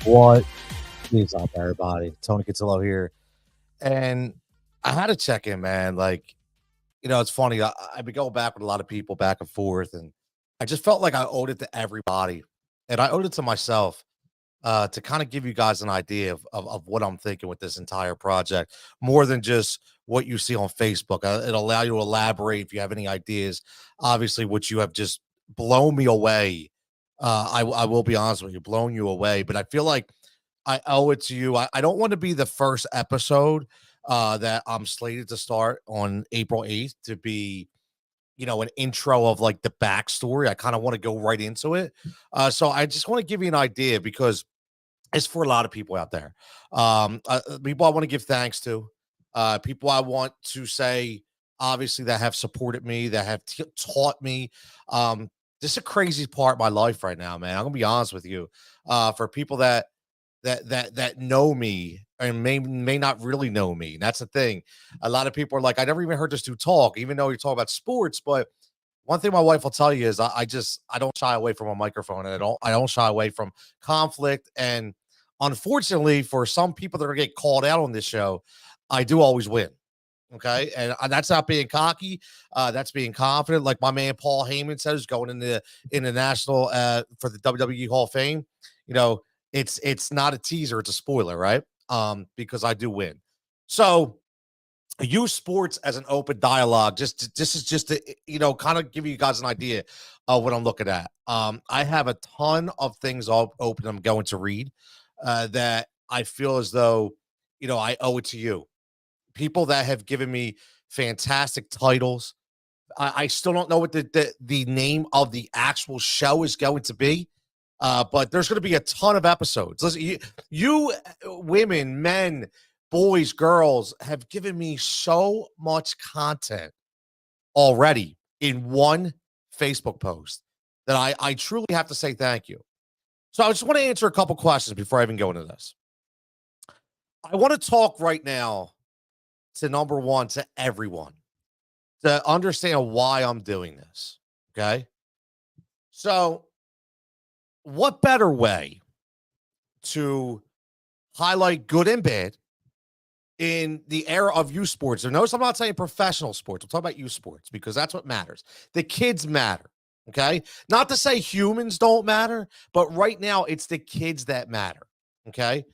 What is up, everybody? Tony Cutillo here. And I had to check in, man. Like, it's funny. I've been going back with a lot of people back and forth, and I just felt like I owed it to everybody. And I owed it to myself to kind of give you guys an idea of what I'm thinking with this entire project, more than just what you see on Facebook. It'll allow you to elaborate if you have any ideas. Obviously, what you have just blown me away. I will be honest with you, blown you away. But I feel like I owe it to you. I don't want to be the first episode that I'm slated to start on April 8th to be, an intro of like the backstory. I kind of want to go right into it. So I just want to give you an idea because it's for a lot of people out there. People I want to give thanks to, people I want to say, obviously, that have supported me, that have taught me. This is a crazy part of my life right now, man. I'm gonna be honest with you. For people that know me and may not really know me. And that's the thing. A lot of people are like, I never even heard this dude talk, even though you talk about sports. But one thing my wife will tell you is I don't shy away from a microphone, and I don't shy away from conflict. And unfortunately, for some people that are get called out on this show, I do always win. Okay, and that's not being cocky. That's being confident. Like my man Paul Heyman says, going in the national for the WWE Hall of Fame. You know, it's not a teaser; it's a spoiler, right? Because I do win. So use sports as an open dialogue. This is just to kind of give you guys an idea of what I'm looking at. I have a ton of things all open. I'm going to read that I feel as though I owe it to you, people that have given me fantastic titles. I still don't know what the name of the actual show is going to be. But there's going to be a ton of episodes. Listen, you women, men, boys, girls have given me so much content already in one Facebook post that I truly have to say thank you. So I just want to answer a couple questions before I even go into this. I want to talk right now to number one, to everyone, to understand why I'm doing this. Okay. So, what better way to highlight good and bad in the era of youth sports? And notice I'm not saying professional sports. I'm talking about youth sports because that's what matters. The kids matter. Okay. Not to say humans don't matter, but right now it's the kids that matter. Okay.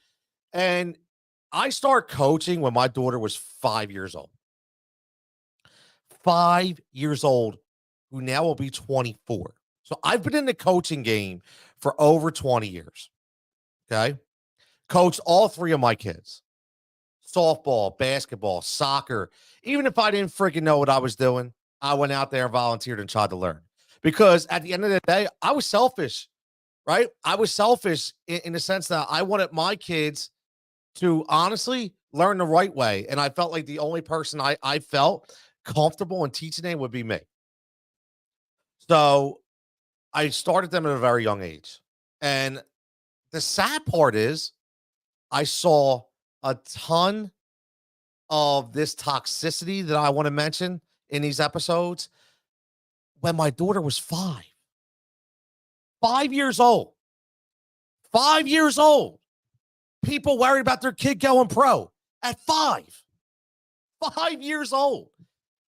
And I start coaching when my daughter was 5 years old. 5 years old, who now will be 24. So I've been in the coaching game for over 20 years. Okay. Coached all three of my kids: softball, basketball, soccer. Even if I didn't freaking know what I was doing, I went out there and volunteered and tried to learn. Because at the end of the day, I was selfish, right? I was selfish in the sense that I wanted my kids to honestly learn the right way. And I felt like the only person I felt comfortable in teaching them would be me. So I started them at a very young age. And the sad part is I saw a ton of this toxicity that I want to mention in these episodes when my daughter was 5 years old. 5 years old. People worried about their kid going pro at 5 years old.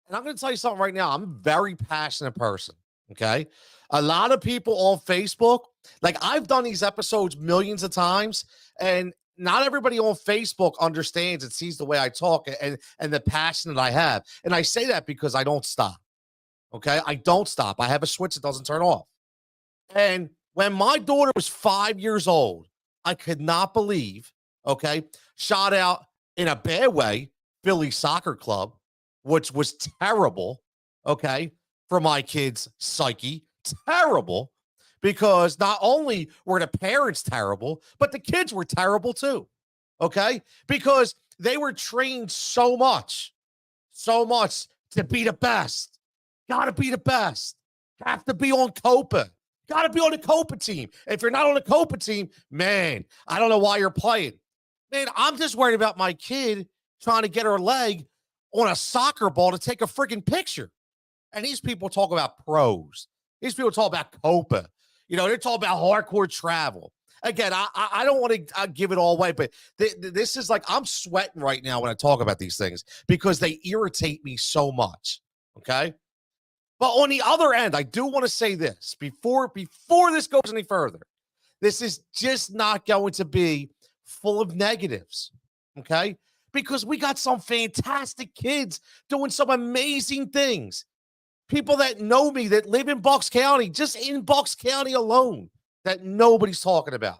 And I'm going to tell you something right now. I'm a very passionate person. Okay. A lot of people on Facebook, like I've done these episodes millions of times, and not everybody on Facebook understands and sees the way I talk and the passion that I have. And I say that because I don't stop. Okay. I don't stop. I have a switch that doesn't turn off. And when my daughter was 5 years old, I could not believe, okay, shot out in a bad way, Philly Soccer Club, which was terrible, okay, for my kid's psyche. Terrible, because not only were the parents terrible, but the kids were terrible too, okay, because they were trained so much to be the best. Gotta be the best. Have to be on Copa. Got to be on the Copa team. If you're not on the Copa team, man, I don't know why you're playing. Man, I'm just worried about my kid trying to get her leg on a soccer ball to take a freaking picture. And these people talk about pros. These people talk about Copa. They're talking about hardcore travel. again, I don't want to give it all away, but this is like I'm sweating right now when I talk about these things because they irritate me so much. Okay. But on the other end, I do want to say this before this goes any further. This is just not going to be full of negatives. Okay. Because we got some fantastic kids doing some amazing things. People that know me that live in Bucks County, just in Bucks County alone, that nobody's talking about.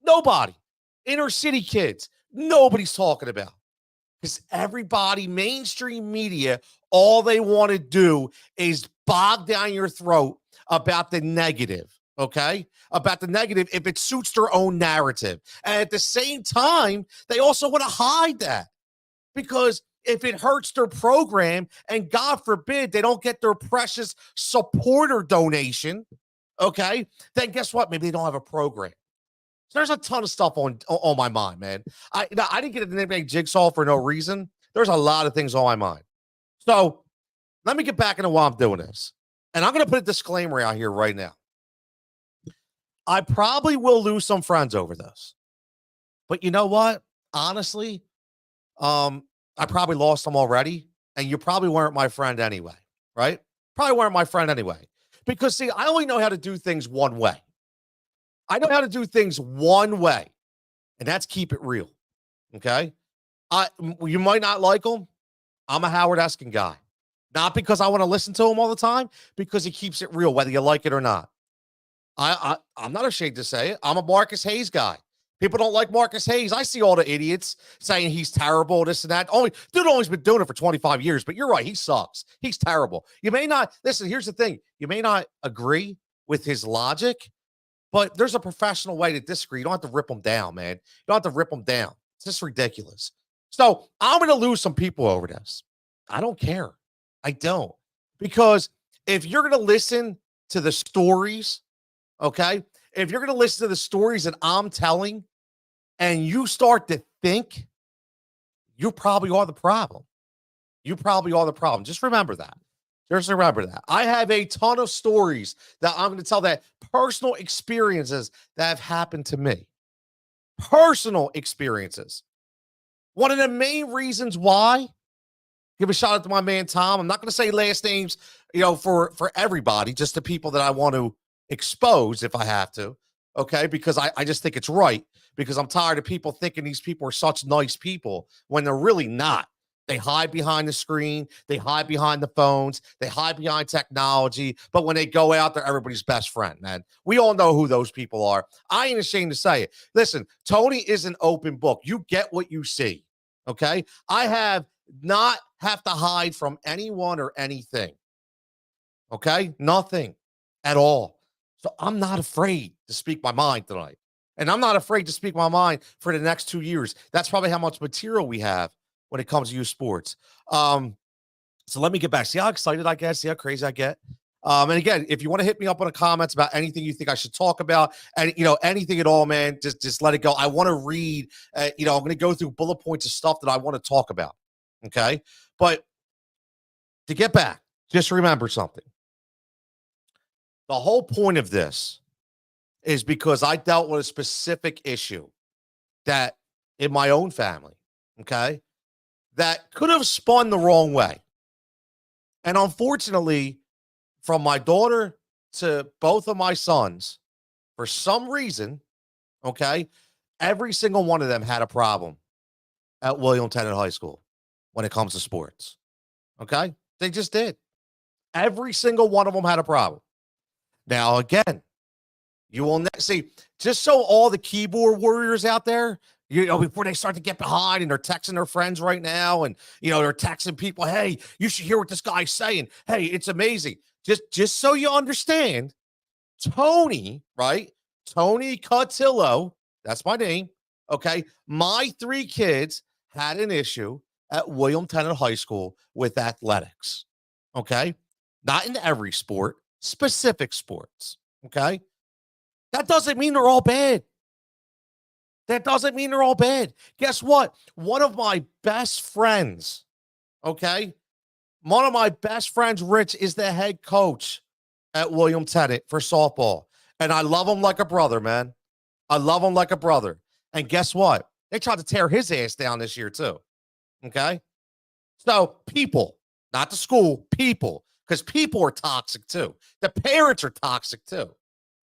Nobody. Inner city kids, nobody's talking about. Because everybody, mainstream media, all they want to do is bog down your throat about the negative, okay? About the negative if it suits their own narrative. And at the same time, they also want to hide that because if it hurts their program and God forbid they don't get their precious supporter donation, okay, then guess what? Maybe they don't have a program. So there's a ton of stuff on my mind, man. I didn't get a nickname Jigsaw for no reason. There's a lot of things on my mind. So let me get back into why I'm doing this. And I'm going to put a disclaimer out here right now. I probably will lose some friends over this. But you know what? Honestly, I probably lost them already. And you probably weren't my friend anyway, right? Probably weren't my friend anyway. Because see, I only know how to do things one way. I know how to do things one way, and that's keep it real. Okay. You might not like them. I'm a Howard Eskin guy, not because I want to listen to him all the time, because he keeps it real, whether you like it or not. I'm not ashamed to say it. I'm a Marcus Hayes guy. People don't like Marcus Hayes. I see all the idiots saying he's terrible, this and that. Dude always been doing it for 25 years, but you're right. He sucks. He's terrible. You may not, listen, here's the thing. You may not agree with his logic, but there's a professional way to disagree. You don't have to rip them down, man. You don't have to rip them down. It's just ridiculous. So I'm going to lose some people over this. I don't care. I don't. Because if you're going to listen to the stories, okay, if you're going to listen to the stories that I'm telling and you start to think, you probably are the problem. You probably are the problem. Just remember that. Just remember that. I have a ton of stories that I'm going to tell, that personal experiences that have happened to me. Personal experiences. One of the main reasons why, give a shout out to my man Tom. I'm not going to say last names, for everybody, just the people that I want to expose if I have to. Okay, because I just think it's right, because I'm tired of people thinking these people are such nice people when they're really not. They hide behind the screen. They hide behind the phones. They hide behind technology. But when they go out, they're everybody's best friend, man. We all know who those people are. I ain't ashamed to say it. Listen, Tony is an open book. You get what you see, okay? I have not have to hide from anyone or anything, okay? Nothing at all. So I'm not afraid to speak my mind tonight. And I'm not afraid to speak my mind for the next 2 years. That's probably how much material we have when it comes to youth sports. So let me get back. See how excited I get? See how crazy I get? And again, if you want to hit me up on the comments about anything you think I should talk about, and anything at all, man, just let it go. I want to read. I'm going to go through bullet points of stuff that I want to talk about. Okay, but to get back, just remember something. The whole point of this is because I dealt with a specific issue that in my own family. Okay. That could have spun the wrong way. And unfortunately, from my daughter to both of my sons, for some reason, okay, every single one of them had a problem at William Tennant High School when it comes to sports. Okay? They just did. Every single one of them had a problem. Now, again, you will see, just so all the keyboard warriors out there, before they start to get behind and they're texting their friends right now, and they're texting people, hey, you should hear what this guy's saying. Hey, it's amazing. Just so you understand, Tony, right? Tony Cutillo, that's my name. Okay. My 3 kids had an issue at William Tennant High School with athletics. Okay. Not in every sport, specific sports. Okay. That doesn't mean they're all bad. That doesn't mean they're all bad. Guess what? One of my best friends, okay? One of my best friends, Rich, is the head coach at William Tennant for softball. And I love him like a brother, man. I love him like a brother. And guess what? They tried to tear his ass down this year too. Okay. So people, not the school, people, because people are toxic too. The parents are toxic too.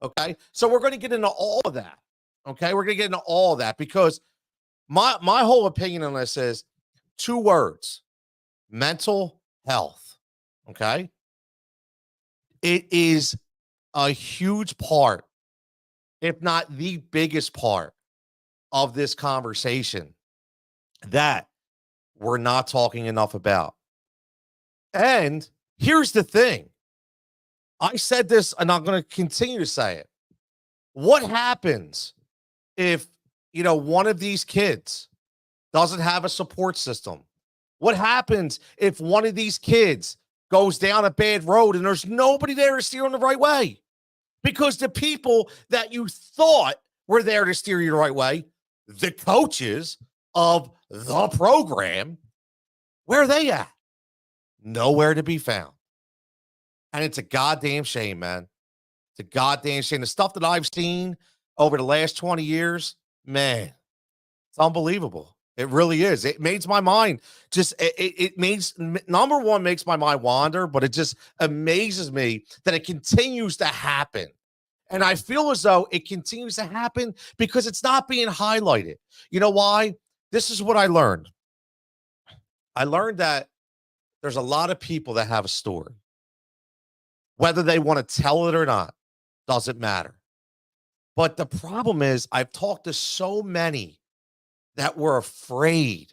Okay. So we're going to get into all of that. Okay. We're going to get into all of that because my whole opinion on this is two words: mental health. Okay. It is a huge part, if not the biggest part of this conversation that we're not talking enough about. And here's the thing. I said this and I'm going to continue to say it. What happens if, one of these kids doesn't have a support system? What happens if one of these kids goes down a bad road and there's nobody there to steer them the right way? Because the people that you thought were there to steer you the right way, the coaches of the program, where are they at? Nowhere to be found. And it's a goddamn shame, man. It's a goddamn shame. The stuff that I've seen over the last 20 years, man, it's unbelievable. It really is. It makes my mind it makes, number one, makes my mind wander, but it just amazes me that it continues to happen. And I feel as though it continues to happen because it's not being highlighted. You know why? This is what I learned. I learned that there's a lot of people that have a story. Whether they want to tell it or not, doesn't matter. But the problem is, I've talked to so many that were afraid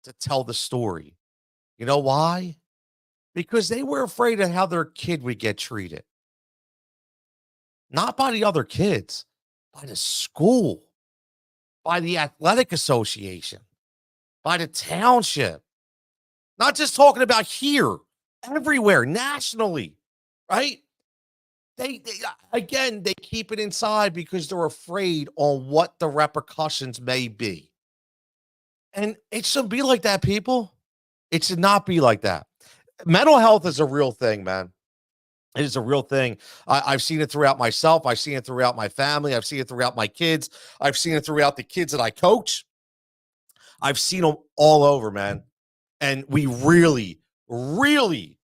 to tell the story. You know why? Because they were afraid of how their kid would get treated. Not by the other kids, by the school, by the athletic association, by the township. Not just talking about here, everywhere, nationally, right? They again, they keep it inside because they're afraid on what the repercussions may be. And it shouldn't be like that, people. It should not be like that. Mental health is a real thing, man. It is a real thing. I've seen it throughout myself. I've seen it throughout my family. I've seen it throughout my kids. I've seen it throughout the kids that I coach. I've seen them all over, man. And we really, really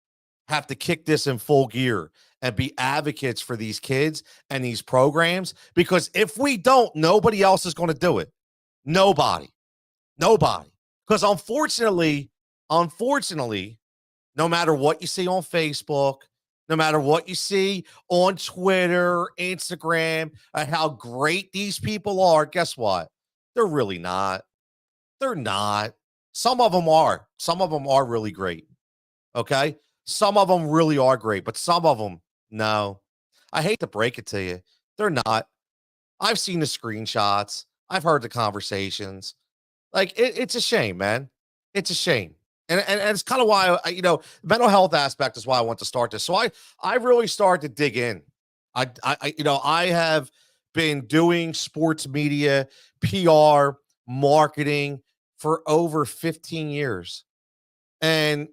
have to kick this in full gear and be advocates for these kids and these programs, because if we don't, nobody else is going to do it. Nobody. Nobody. Because unfortunately, no matter what you see on Facebook, no matter what you see on Twitter, Instagram, how great these people are, guess what? They're really not. They're not. Some of them are. Some of them are really great. Okay? Some of them really are great, but some of them, no. I hate to break it to you. They're not. I've seen the screenshots. I've heard the conversations. Like, it's a shame, man. It's a shame. And it's kind of why, mental health aspect is why I want to start this. So I really started to dig in. I have been doing sports media, PR, marketing for over 15 years. And,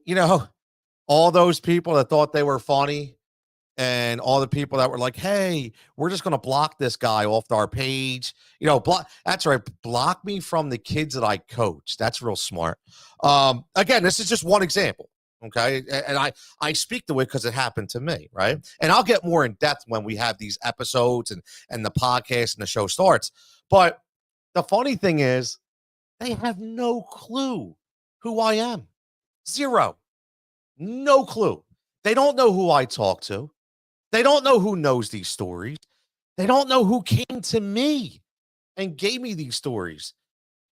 all those people that thought they were funny and all the people that were like, hey, we're just going to block this guy off our page. Block. That's right. Block me from the kids that I coach. That's real smart. Again, this is just one example. Okay. And I speak to it because it happened to me. Right. And I'll get more in depth when we have these episodes and the podcast and the show starts. But the funny thing is, they have no clue who I am. Zero. No clue. They don't know who I talk to. They don't know who knows these stories. They don't know who came to me and gave me these stories.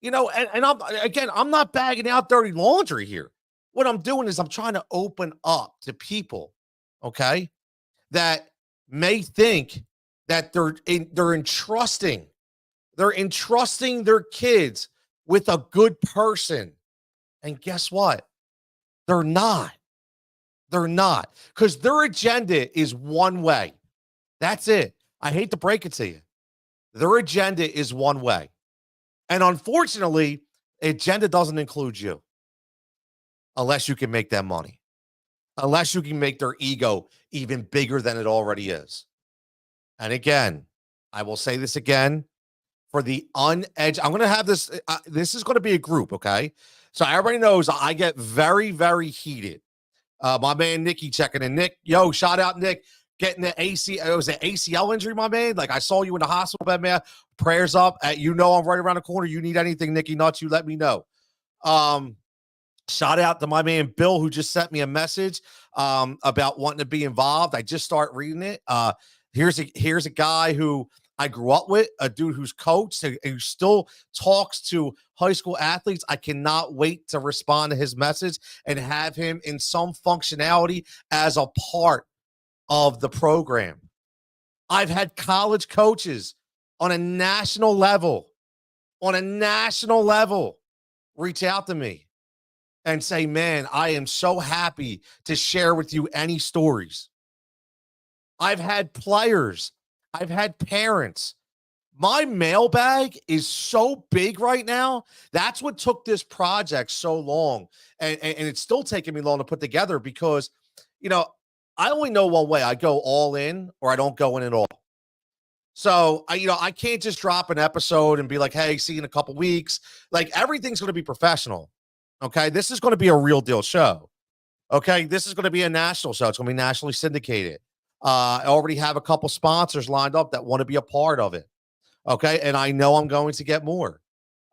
And I'm not bagging out dirty laundry here. What I'm doing is I'm trying to open up to people, okay, that may think that they're entrusting their kids with a good person. And guess what? They're not. They're not, because their agenda is one way. That's it. I hate to break it to you. Their agenda is one way. And unfortunately, agenda doesn't include you unless you can make that money, unless you can make their ego even bigger than it already is. And again, I will say this again. for the unedged. I'm going to have this. This is going to be a group, okay? So everybody knows I get very, very heated. My man Nicky checking in. Nick, yo, shout out Nick. Getting the ACL, it was an ACL injury, my man. Like I saw you in the hospital bed, man. Prayers up. You know I'm right around the corner. You need anything, Nicky Nuts, you let me know. Shout out to my man Bill, who just sent me a message about wanting to be involved. I just start reading it. Here's a guy who I grew up with, a dude who's coached, who still talks to high school athletes. I cannot wait to respond to his message and have him in some functionality as a part of the program. I've had college coaches on a national level reach out to me and say, man, I am so happy to share with you any stories. I've had players, I've had parents. My mailbag is so big right now. That's what took this project so long. And it's still taking me long to put together because, I only know one way. I go all in or I don't go in at all. So, I can't just drop an episode and be like, hey, see you in a couple weeks. Like everything's going to be professional. Okay. This is going to be a real deal show. Okay. This is going to be a national show. It's going to be nationally syndicated. I already have a couple sponsors lined up that want to be a part of it. Okay. And I know I'm going to get more.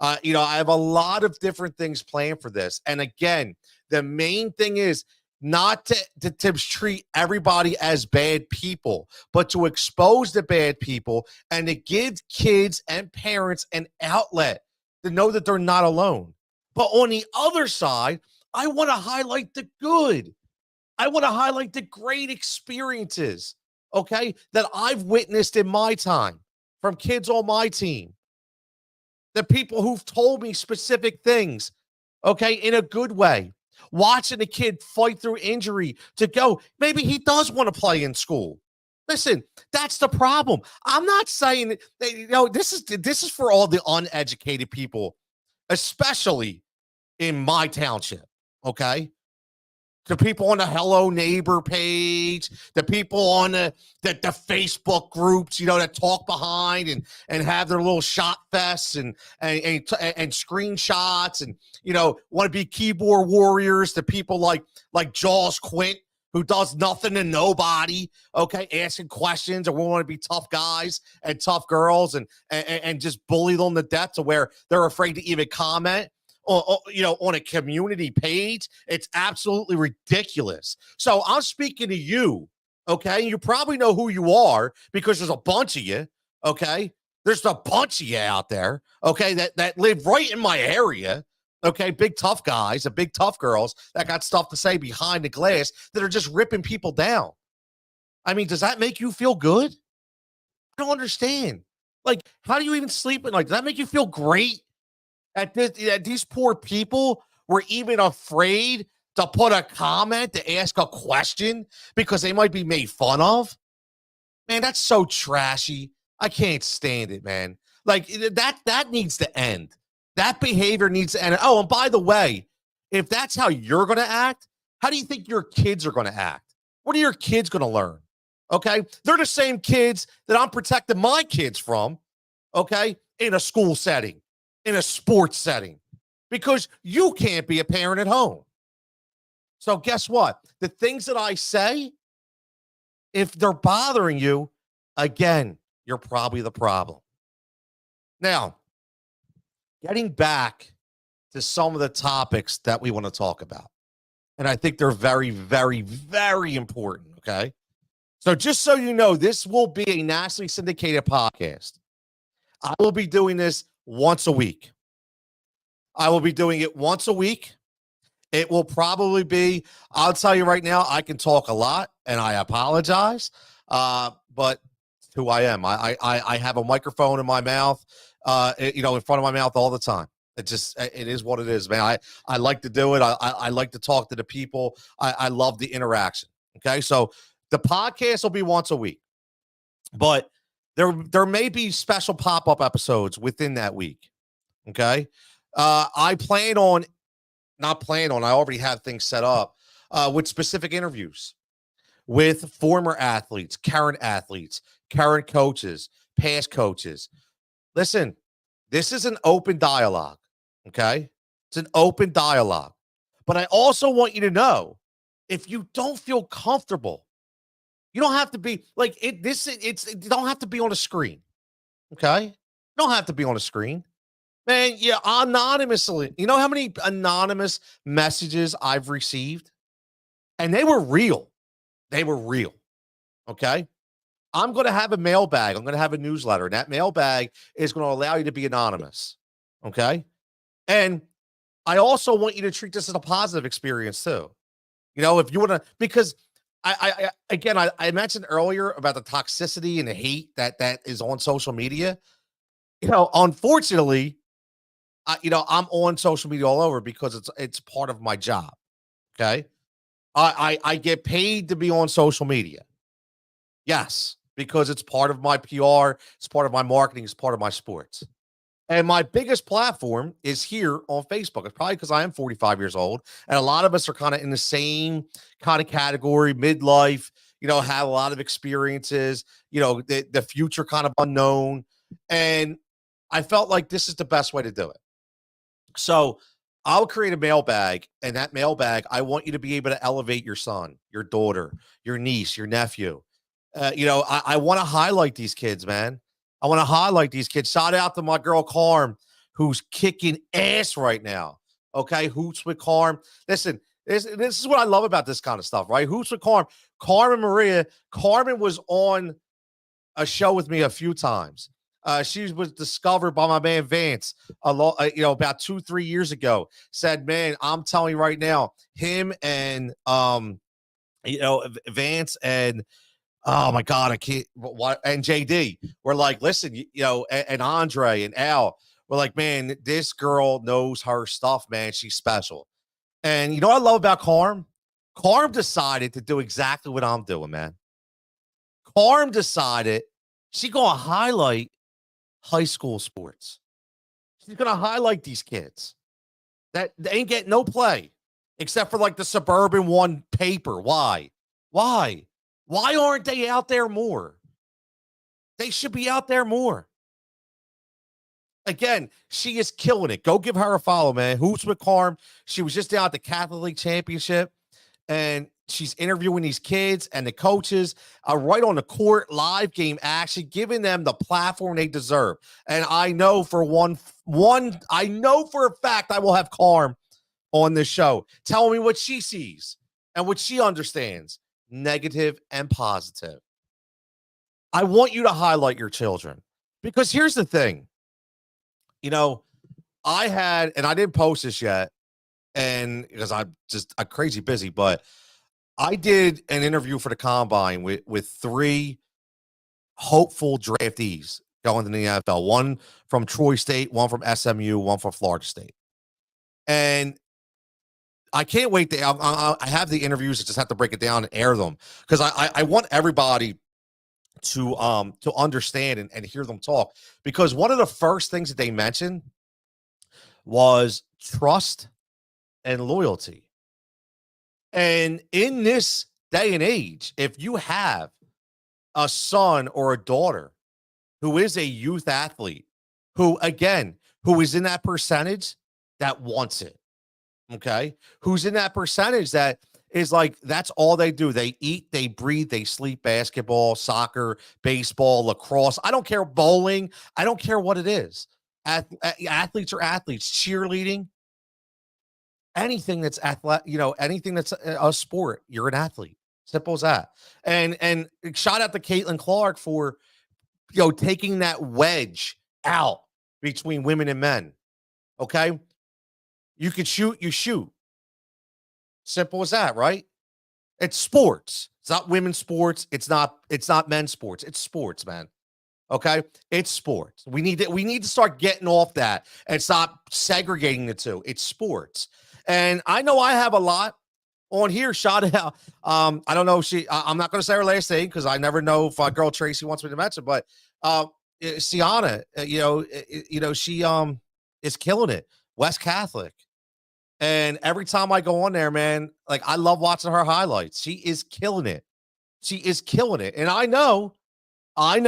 I have a lot of different things planned for this. And again, the main thing is not to treat everybody as bad people, but to expose the bad people and to give kids and parents an outlet to know that they're not alone. But on the other side, I want to highlight the good. I want to highlight the great experiences, okay, that I've witnessed in my time from kids on my team. The people who've told me specific things, okay, in a good way. Watching a kid fight through injury to go, maybe he does want to play in school. Listen, that's the problem. I'm not saying that, this is for all the uneducated people, especially in my township, okay? The people on the Hello Neighbor page, the people on the Facebook groups, that talk behind and have their little shot fests and screenshots and, want to be keyboard warriors. The people like Jaws Quint, who does nothing to nobody, okay, asking questions, and we want to be tough guys and tough girls and just bully them to death to where they're afraid to even comment. On a community page. It's absolutely ridiculous. So I'm speaking to you, okay? You probably know who you are because there's a bunch of you, okay? There's a bunch of you out there, okay, that live right in my area, okay? Big tough guys and big tough girls that got stuff to say behind the glass that are just ripping people down. I mean, does that make you feel good? I don't understand. Like, how do you even sleep at night? Does that make you feel great? At these poor people were even afraid to put a comment, to ask a question because they might be made fun of. Man, that's so trashy. I can't stand it, man. Like that needs to end. That behavior needs to end. Oh, and by the way, if that's how you're going to act, how do you think your kids are going to act? What are your kids going to learn? Okay. They're the same kids that I'm protecting my kids from. Okay. In a school setting. In a sports setting, because you can't be a parent at home. So guess what? The things that I say, if they're bothering you, again, you're probably the problem. Now, getting back to some of the topics that we want to talk about, and I think they're very, very, very important, okay? So just so you know, this will be a nationally syndicated podcast. I will be doing this once a week. I will be doing it once a week. It will probably be, I'll tell you right now, I can talk a lot and I apologize. But it's who I am. I have a microphone in my mouth, in front of my mouth all the time. It is what it is, man. I like to do it. I like to talk to the people. I love the interaction. Okay. So the podcast will be once a week, but there may be special pop-up episodes within that week. Okay. I already have things set up with specific interviews with former athletes, current coaches, past coaches. Listen, This is an open dialogue. Okay. It's an open dialogue. But I also want you to know if you don't feel comfortable, you don't have to be like it. It don't have to be on a screen. Okay. You don't have to be on a screen. Man, yeah, anonymously. You know how many anonymous messages I've received? And they were real. They were real. Okay. I'm going to have a mailbag. I'm going to have a newsletter. And that mailbag is going to allow you to be anonymous. Okay. And I also want you to treat this as a positive experience too. You know, if you want to, because I mentioned earlier about the toxicity and the hate that is on social media. You know, unfortunately, I'm on social media all over because it's part of my job. Okay, I get paid to be on social media. Yes, because it's part of my PR, it's part of my marketing, it's part of my sports. And my biggest platform is here on Facebook. It's probably because I am 45 years old, and a lot of us are kind of in the same kind of category, midlife. You know, have a lot of experiences. You know, the future kind of unknown, and I felt like this is the best way to do it. So I'll create a mailbag, and that mailbag, I want you to be able to elevate your son, your daughter, your niece, your nephew. I want to highlight these kids, man. I want to highlight these kids. Shout out to my girl Carm, who's kicking ass right now. Okay, hoots with Carm. Listen, this is what I love about this kind of stuff, right? Hoots with Carm. Carmen Maria. Carmen was on a show with me a few times. She was discovered by my man Vance about 2-3 years ago. Said, man, I'm telling you right now, him and Vance and oh my God, I can't. What and JD were like, listen, and Andre and Al were like, man, this girl knows her stuff, man. She's special. And you know what I love about Carm? Carm decided to do exactly what I'm doing, man. Carm decided she's gonna highlight high school sports. She's gonna highlight these kids that they ain't getting no play except for like the suburban one paper. Why? Why? Why aren't they out there more? They should be out there more. Again, she is killing it. Go give her a follow, man. Hoops with Carm. She was just down at the Catholic League Championship, and she's interviewing these kids and the coaches right on the court, live game action, giving them the platform they deserve. And I know for I know for a fact I will have Carm on this show telling me what she sees and what she understands, negative and positive. I want you to highlight your children because here's the thing. I had, and I didn't post this yet, and because I'm crazy busy, but I did an interview for the combine with three hopeful draftees going to the NFL. One from Troy State, one from SMU, one from Florida State. And I can't wait to. I have the interviews. I just have to break it down and air them because I want everybody to understand and hear them talk. Because one of the first things that they mentioned was trust and loyalty. And in this day and age, if you have a son or a daughter who is a youth athlete, who is in that percentage that wants it, okay, who's in that percentage that is like, that's all they do. They eat, they breathe, they sleep basketball, soccer, baseball, lacrosse. I don't care, bowling. I don't care what it is. Athletes are athletes, cheerleading, anything that's anything that's a sport, you're an athlete. Simple as that. And shout out to Caitlin Clark for taking that wedge out between women and men. Okay. You can shoot, you shoot. Simple as that, right? It's sports. It's not women's sports. It's not men's sports. It's sports, man. Okay, it's sports. We need to start getting off that and stop segregating the two. It's sports, and I know I have a lot on here. Shout out. I don't know if I'm not going to say her last name because I never know if my girl Tracy wants me to mention, but Sienna, she is killing it. West Catholic. And every time I go on there, man, like I love watching her highlights. She is killing it. She is killing it. And I know I'm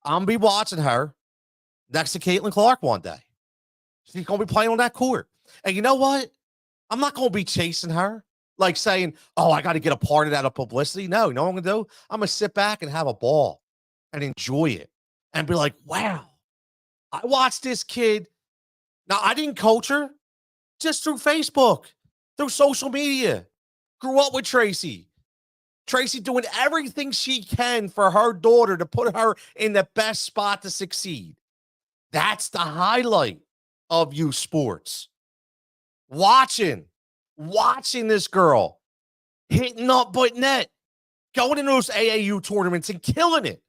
gonna be watching her. next to Caitlin Clark one day. She's going to be playing on that court. And you know what? I'm not going to be chasing her, like saying, oh, I got to get a part of that of publicity. No, you know what I'm going to do? I'm going to sit back and have a ball and enjoy it and be like, wow, I watched this kid. Now, I didn't coach her, just through Facebook, through social media. Grew up with Tracy. Tracy doing everything she can for her daughter to put her in the best spot to succeed. That's the highlight of youth sports. Watching this girl hitting up but net, going into those AAU tournaments and killing it.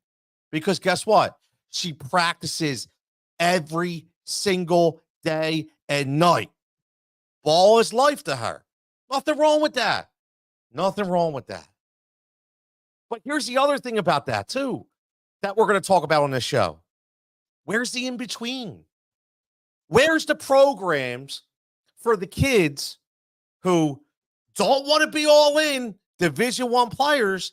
Because guess what? She practices every single day and night. Ball is life to her. Nothing wrong with that. Nothing wrong with that. But here's the other thing about that, too, that we're going to talk about on this show. Where's the in-between? Where's the programs for the kids who don't want to be all in Division I players,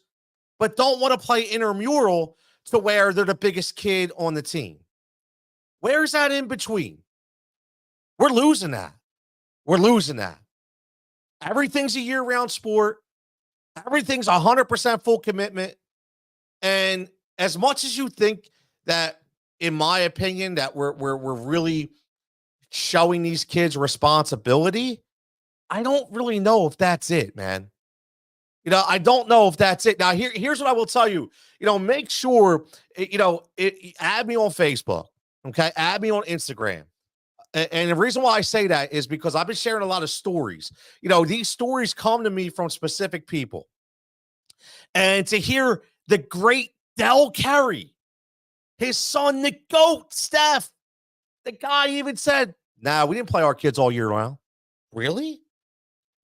but don't want to play intramural to where they're the biggest kid on the team? Where's that in between? We're losing that. We're losing that. Everything's a year-round sport. Everything's 100% full commitment. And as much as you think that, in my opinion, that we're really showing these kids responsibility, I don't really know if that's it, man. I don't know if that's it. Now, here's what I will tell you. Make sure, add me on Facebook, okay? Add me on Instagram. And the reason why I say that is because I've been sharing a lot of stories. These stories come to me from specific people. And to hear the great Del Carey, his son, the GOAT, Steph, the guy even said, nah, we didn't play our kids all year round. Really?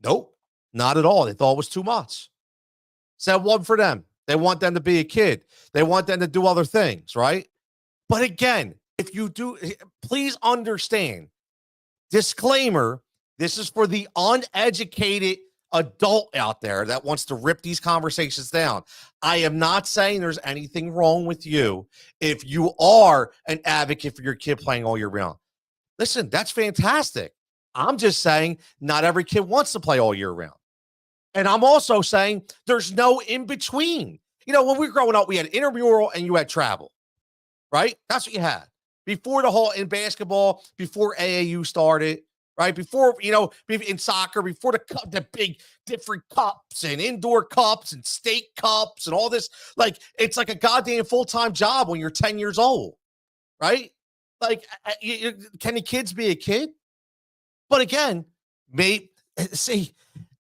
Nope, not at all. They thought it was too much. Said one for them. They want them to be a kid. They want them to do other things, right? But again, if you do, please understand, disclaimer, this is for the uneducated adult out there that wants to rip these conversations down. I am not saying there's anything wrong with you if you are an advocate for your kid playing all year round. Listen, that's fantastic. I'm just saying not every kid wants to play all year round. And I'm also saying there's no in between. When we were growing up, we had intramural and you had travel, right? That's what you had. Before the whole in basketball, before AAU started, right? Before, in soccer, before the big different cups and indoor cups and state cups and all this, it's like a goddamn full-time job when you're 10 years old, right? Can the kids be a kid? But again, see,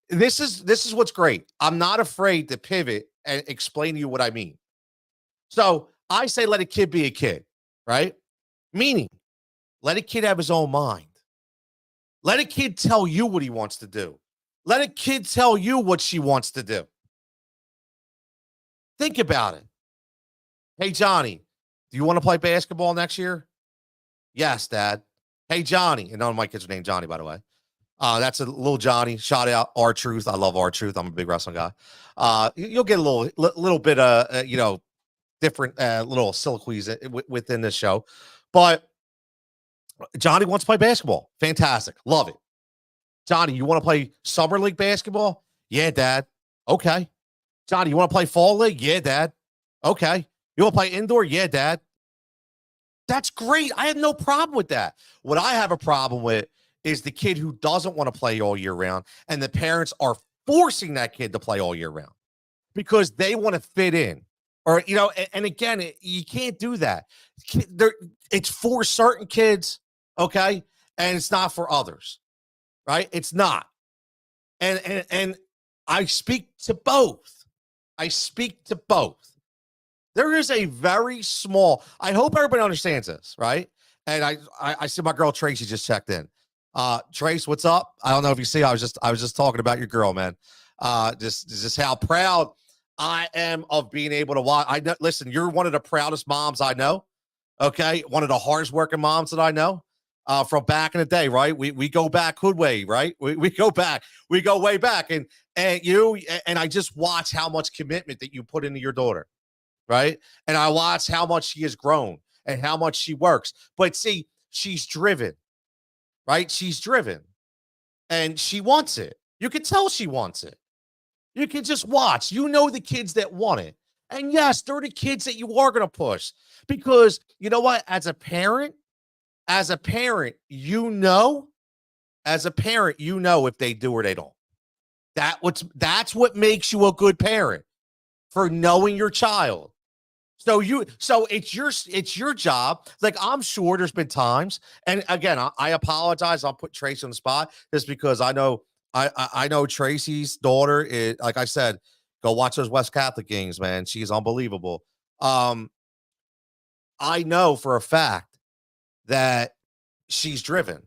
this is what's great. I'm not afraid to pivot and explain to you what I mean. So I say let a kid be a kid, right? Meaning, let a kid have his own mind. Let a kid tell you what he wants to do. Let a kid tell you what she wants to do. Think about it. Hey, Johnny, do you want to play basketball next year? Yes, Dad. Hey, Johnny. And none of my kids are named Johnny, by the way. That's a little Johnny. Shout out R-Truth. I love R-Truth. I'm a big wrestling guy. You'll get a little bit of, different little soliloquies within this show. But Johnny wants to play basketball. Fantastic. Love it. Johnny, you want to play summer league basketball? Yeah, Dad. Okay. Johnny, you want to play fall league? Yeah, Dad. Okay. You want to play indoor? Yeah, Dad. That's great. I have no problem with that. What I have a problem with is the kid who doesn't want to play all year round, and the parents are forcing that kid to play all year round because they want to fit in. Or, and again, you can't do that. It's for certain kids, okay? And it's not for others, right? It's not. And I speak to both. There is a very small, I hope everybody understands this, right? And I see my girl Tracy just checked in. Trace, what's up? I don't know if you see, I was just talking about your girl, man. Just how proud I am of being able to watch. Listen, you're one of the proudest moms I know. Okay. One of the hardest working moms that I know, from back in the day, right? We go back Hoodway, right? We go way back. And I just watch how much commitment that you put into your daughter, right? And I watch how much she has grown and how much she works. But see, she's driven, right? She's driven and she wants it. You can tell she wants it. You can just watch. You know the kids that want it. And yes, they're the kids that you are going to push because you know what? As a parent, you know if they do or they don't. That's what makes you a good parent for knowing your child. So it's your job. Like I'm sure there's been times, and again, I apologize. I'll put Tracy on the spot just because I know Tracy's daughter is like I said, go watch those West Catholic games, man. She's unbelievable. I know for a fact that she's driven.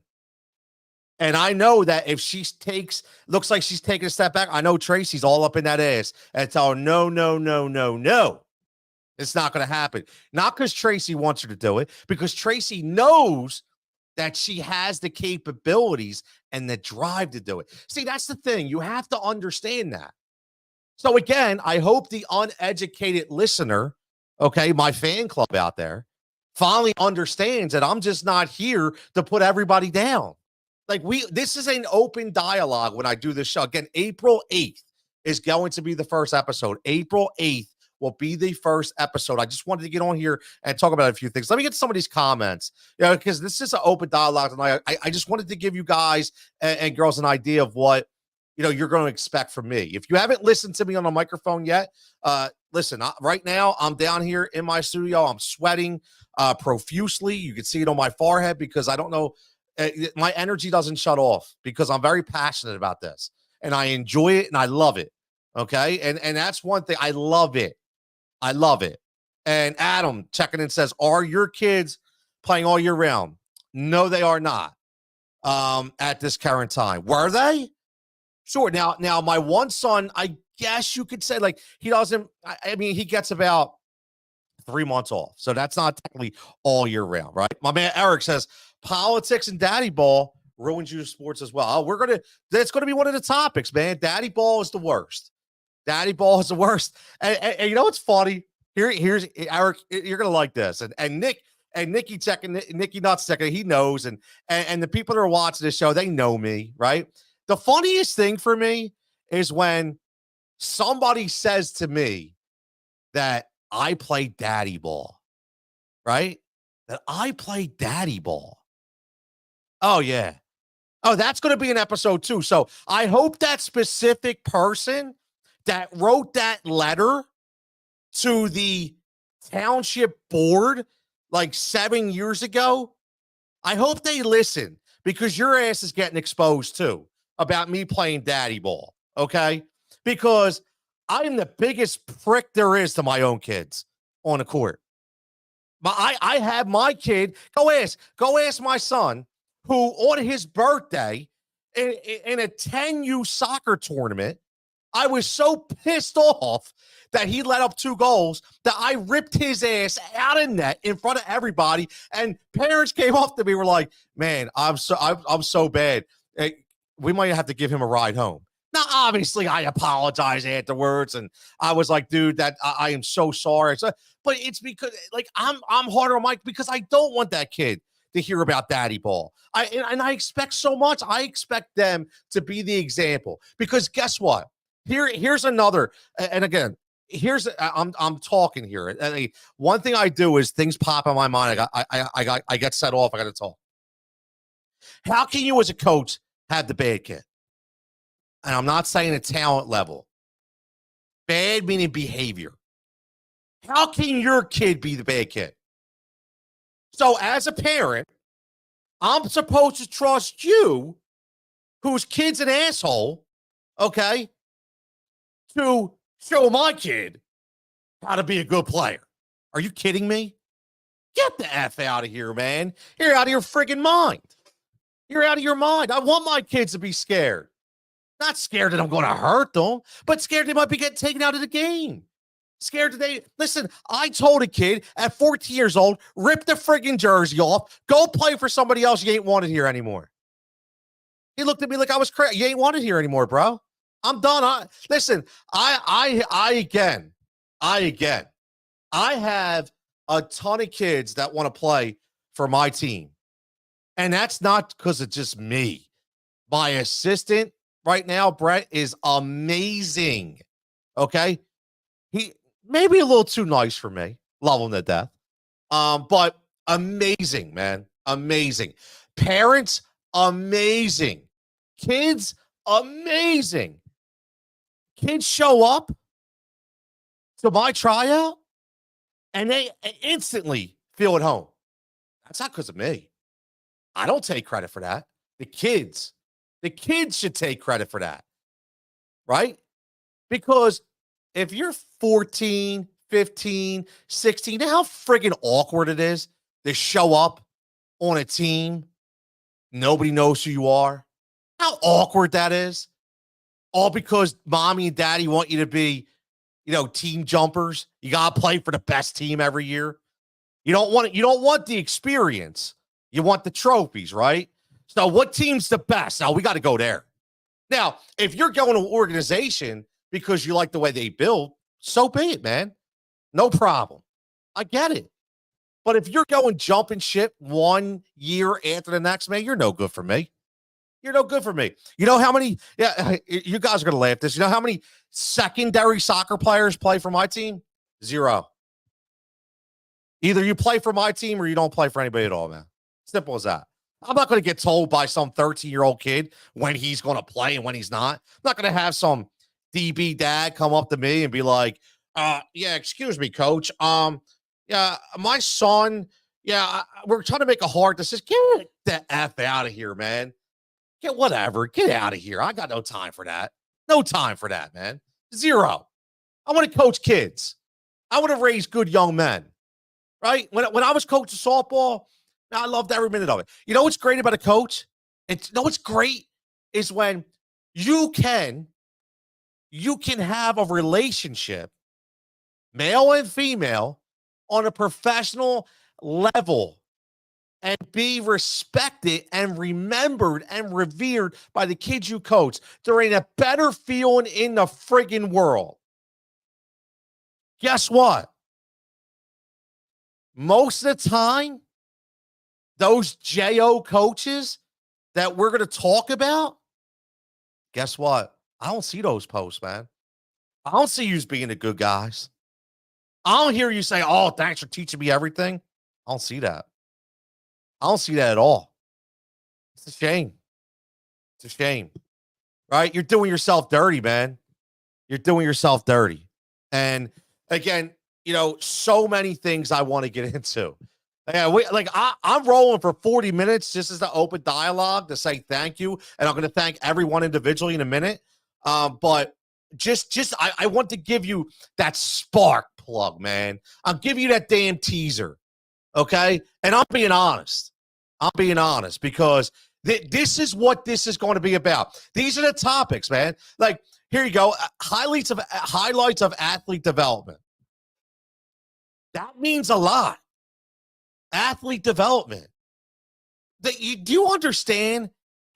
And I know that if looks like she's taking a step back, I know Tracy's all up in that ass and tell her, no, no, no, no, no. It's not going to happen. Not because Tracy wants her to do it, because Tracy knows that she has the capabilities and the drive to do it. See, that's the thing. You have to understand that. So again, I hope the uneducated listener, okay, my fan club out there, finally understands that I'm just not here to put everybody down. Like this is an open dialogue when I do this show. Again, April 8th is going to be the first episode. April 8th will be the first episode. I just wanted to get on here and talk about a few things. Let me get some of these comments, because this is an open dialogue tonight. I just wanted to give you guys and girls an idea of what you're going to expect from me. If you haven't listened to me on a microphone yet, listen. Right now, I'm down here in my studio. I'm sweating profusely. You can see it on my forehead because I don't know. My energy doesn't shut off because I'm very passionate about this and I enjoy it and I love it. Okay. And that's one thing. I love it. I love it. And Adam checking in says, are your kids playing all year round? No, they are not. At this current time. Were they? Sure. Now my one son, I guess you could say like he doesn't, I mean, he gets about 3 months off. So that's not technically all year round, right? My man Eric says politics and daddy ball ruins you sports as well. Oh, that's going to be one of the topics, man. Daddy ball is the worst. Daddy ball is the worst. And you know what's funny? Here's Eric, you're going to like this. And Nikki checking, Nikki Nuts checking, he knows. And the people that are watching this show, they know me, right? The funniest thing for me is when somebody says to me that I play daddy ball, right? That I play daddy ball. Oh, yeah. Oh, that's going to be an episode too. So I hope that specific person that wrote that letter to the township board like 7 years ago, I hope they listen because your ass is getting exposed too about me playing daddy ball, okay? Because I am the biggest prick there is to my own kids on the court. I have my kid, go ask my son who on his birthday in a 10U soccer tournament, I was so pissed off that he let up 2 goals that I ripped his ass out of net in front of everybody. And parents came up to me, were like, man, I'm so bad. We might have to give him a ride home. Now, obviously, I apologize afterwards, and I was like, dude, that I am so sorry. So, but it's because like I'm harder on Mike because I don't want that kid to hear about daddy ball. I expect so much. I expect them to be the example because guess what? Here's another, and again, I'm talking here. One thing I do is things pop in my mind. I get set off. I got to talk. How can you, as a coach, have the bad kid? And I'm not saying a talent level. Bad meaning behavior. How can your kid be the bad kid? So as a parent, I'm supposed to trust you, whose kid's an asshole, okay, to show my kid how to be a good player. Are you kidding me? Get the F out of here, man. You're out of your friggin' mind. You're out of your mind. I want my kids to be scared. Not scared that I'm going to hurt them, but scared they might be getting taken out of the game. Scared that listen, I told a kid at 14 years old, rip the friggin' jersey off, go play for somebody else. You ain't wanted here anymore. He looked at me like I was crazy. You ain't wanted here anymore, bro. I'm done. Listen, I have a ton of kids that want to play for my team. And that's not because it's just me. My assistant right now, Brett, is amazing. Okay. He may be a little too nice for me. Love him to death. But amazing, man. Amazing. Parents, amazing. Kids, amazing. Kids show up to my tryout and they instantly feel at home. That's not because of me. I don't take credit for that. The kids should take credit for that, right? Because if you're 14, 15, 16, you know how friggin' awkward it is to show up on a team. Nobody knows who you are. How awkward that is. All because mommy and daddy want you to be, team jumpers. You got to play for the best team every year. You don't want the experience. You want the trophies, right? So what team's the best? Now we got to go there. Now, if you're going to an organization because you like the way they build, so be it, man. No problem. I get it. But if you're going jumping ship 1 year after the next, man, you're no good for me. You're no good for me. You know how many, you guys are going to laugh at this. You know how many secondary soccer players play for my team? 0. Either you play for my team or you don't play for anybody at all, man. Simple as that. I'm not going to get told by some 13-year-old kid when he's going to play and when he's not. I'm not going to have some DB dad come up to me and be like, yeah, excuse me, coach. Yeah, my son, we're trying to make a hard decision. Get the F out of here, man. Get out of here. I got no time for that. No time for that, man. 0. I want to coach kids. I want to raise good young men, right? When I was coaching softball, I loved every minute of it. You know what's great about a coach? What's great is when you can have a relationship, male and female, on a professional level and be respected and remembered and revered by the kids you coach. There ain't a better feeling in the friggin' world. Guess what? Most of the time, those JO coaches that we're going to talk about, guess what? I don't see those posts, man. I don't see you being the good guys. I don't hear you say, oh, thanks for teaching me everything. I don't see that. I don't see that at all. It's a shame. It's a shame, right? You're doing yourself dirty, man. You're doing yourself dirty. And again, so many things I want to get into. Yeah, I'm rolling for 40 minutes just as the open dialogue to say thank you. And I'm going to thank everyone individually in a minute. But I want to give you that spark plug, man. I'm giving you that damn teaser. Okay. And I'm being honest. Because this is what this is going to be about. These are the topics, man. Like, here you go. Highlights of athlete development. That means a lot. Athlete development. Do you understand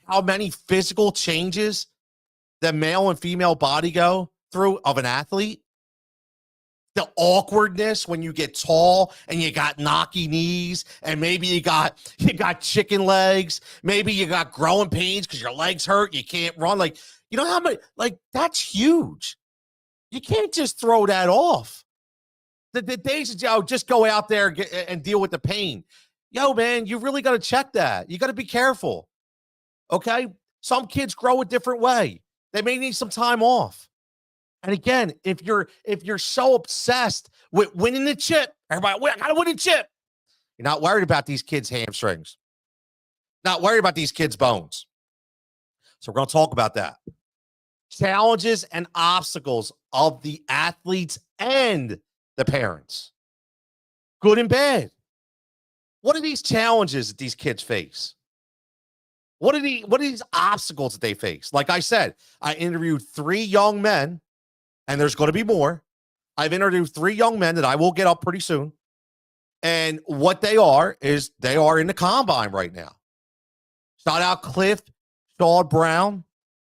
how many physical changes the male and female body go through of an athlete? The awkwardness when you get tall and you got knocky knees and maybe you got chicken legs. Maybe you got growing pains because your legs hurt. You can't run. Like, you know how many, like, that's huge. You can't just throw that off. The days of, just go out there and deal with the pain. Yo, man, you really got to check that. You got to be careful. Okay. Some kids grow a different way. They may need some time off. And again, if you're so obsessed with winning the chip, everybody, I got to win the chip. You're not worried about these kids' hamstrings. Not worried about these kids' bones. So we're going to talk about that. Challenges and obstacles of the athletes and the parents. Good and bad. What are these challenges that these kids face? What are these obstacles that they face? Like I said, I interviewed 3 young men, and there's going to be more. I've interviewed 3 young men that I will get up pretty soon. And what they are is they are in the combine right now. Shout out Cliff, Shaw Brown,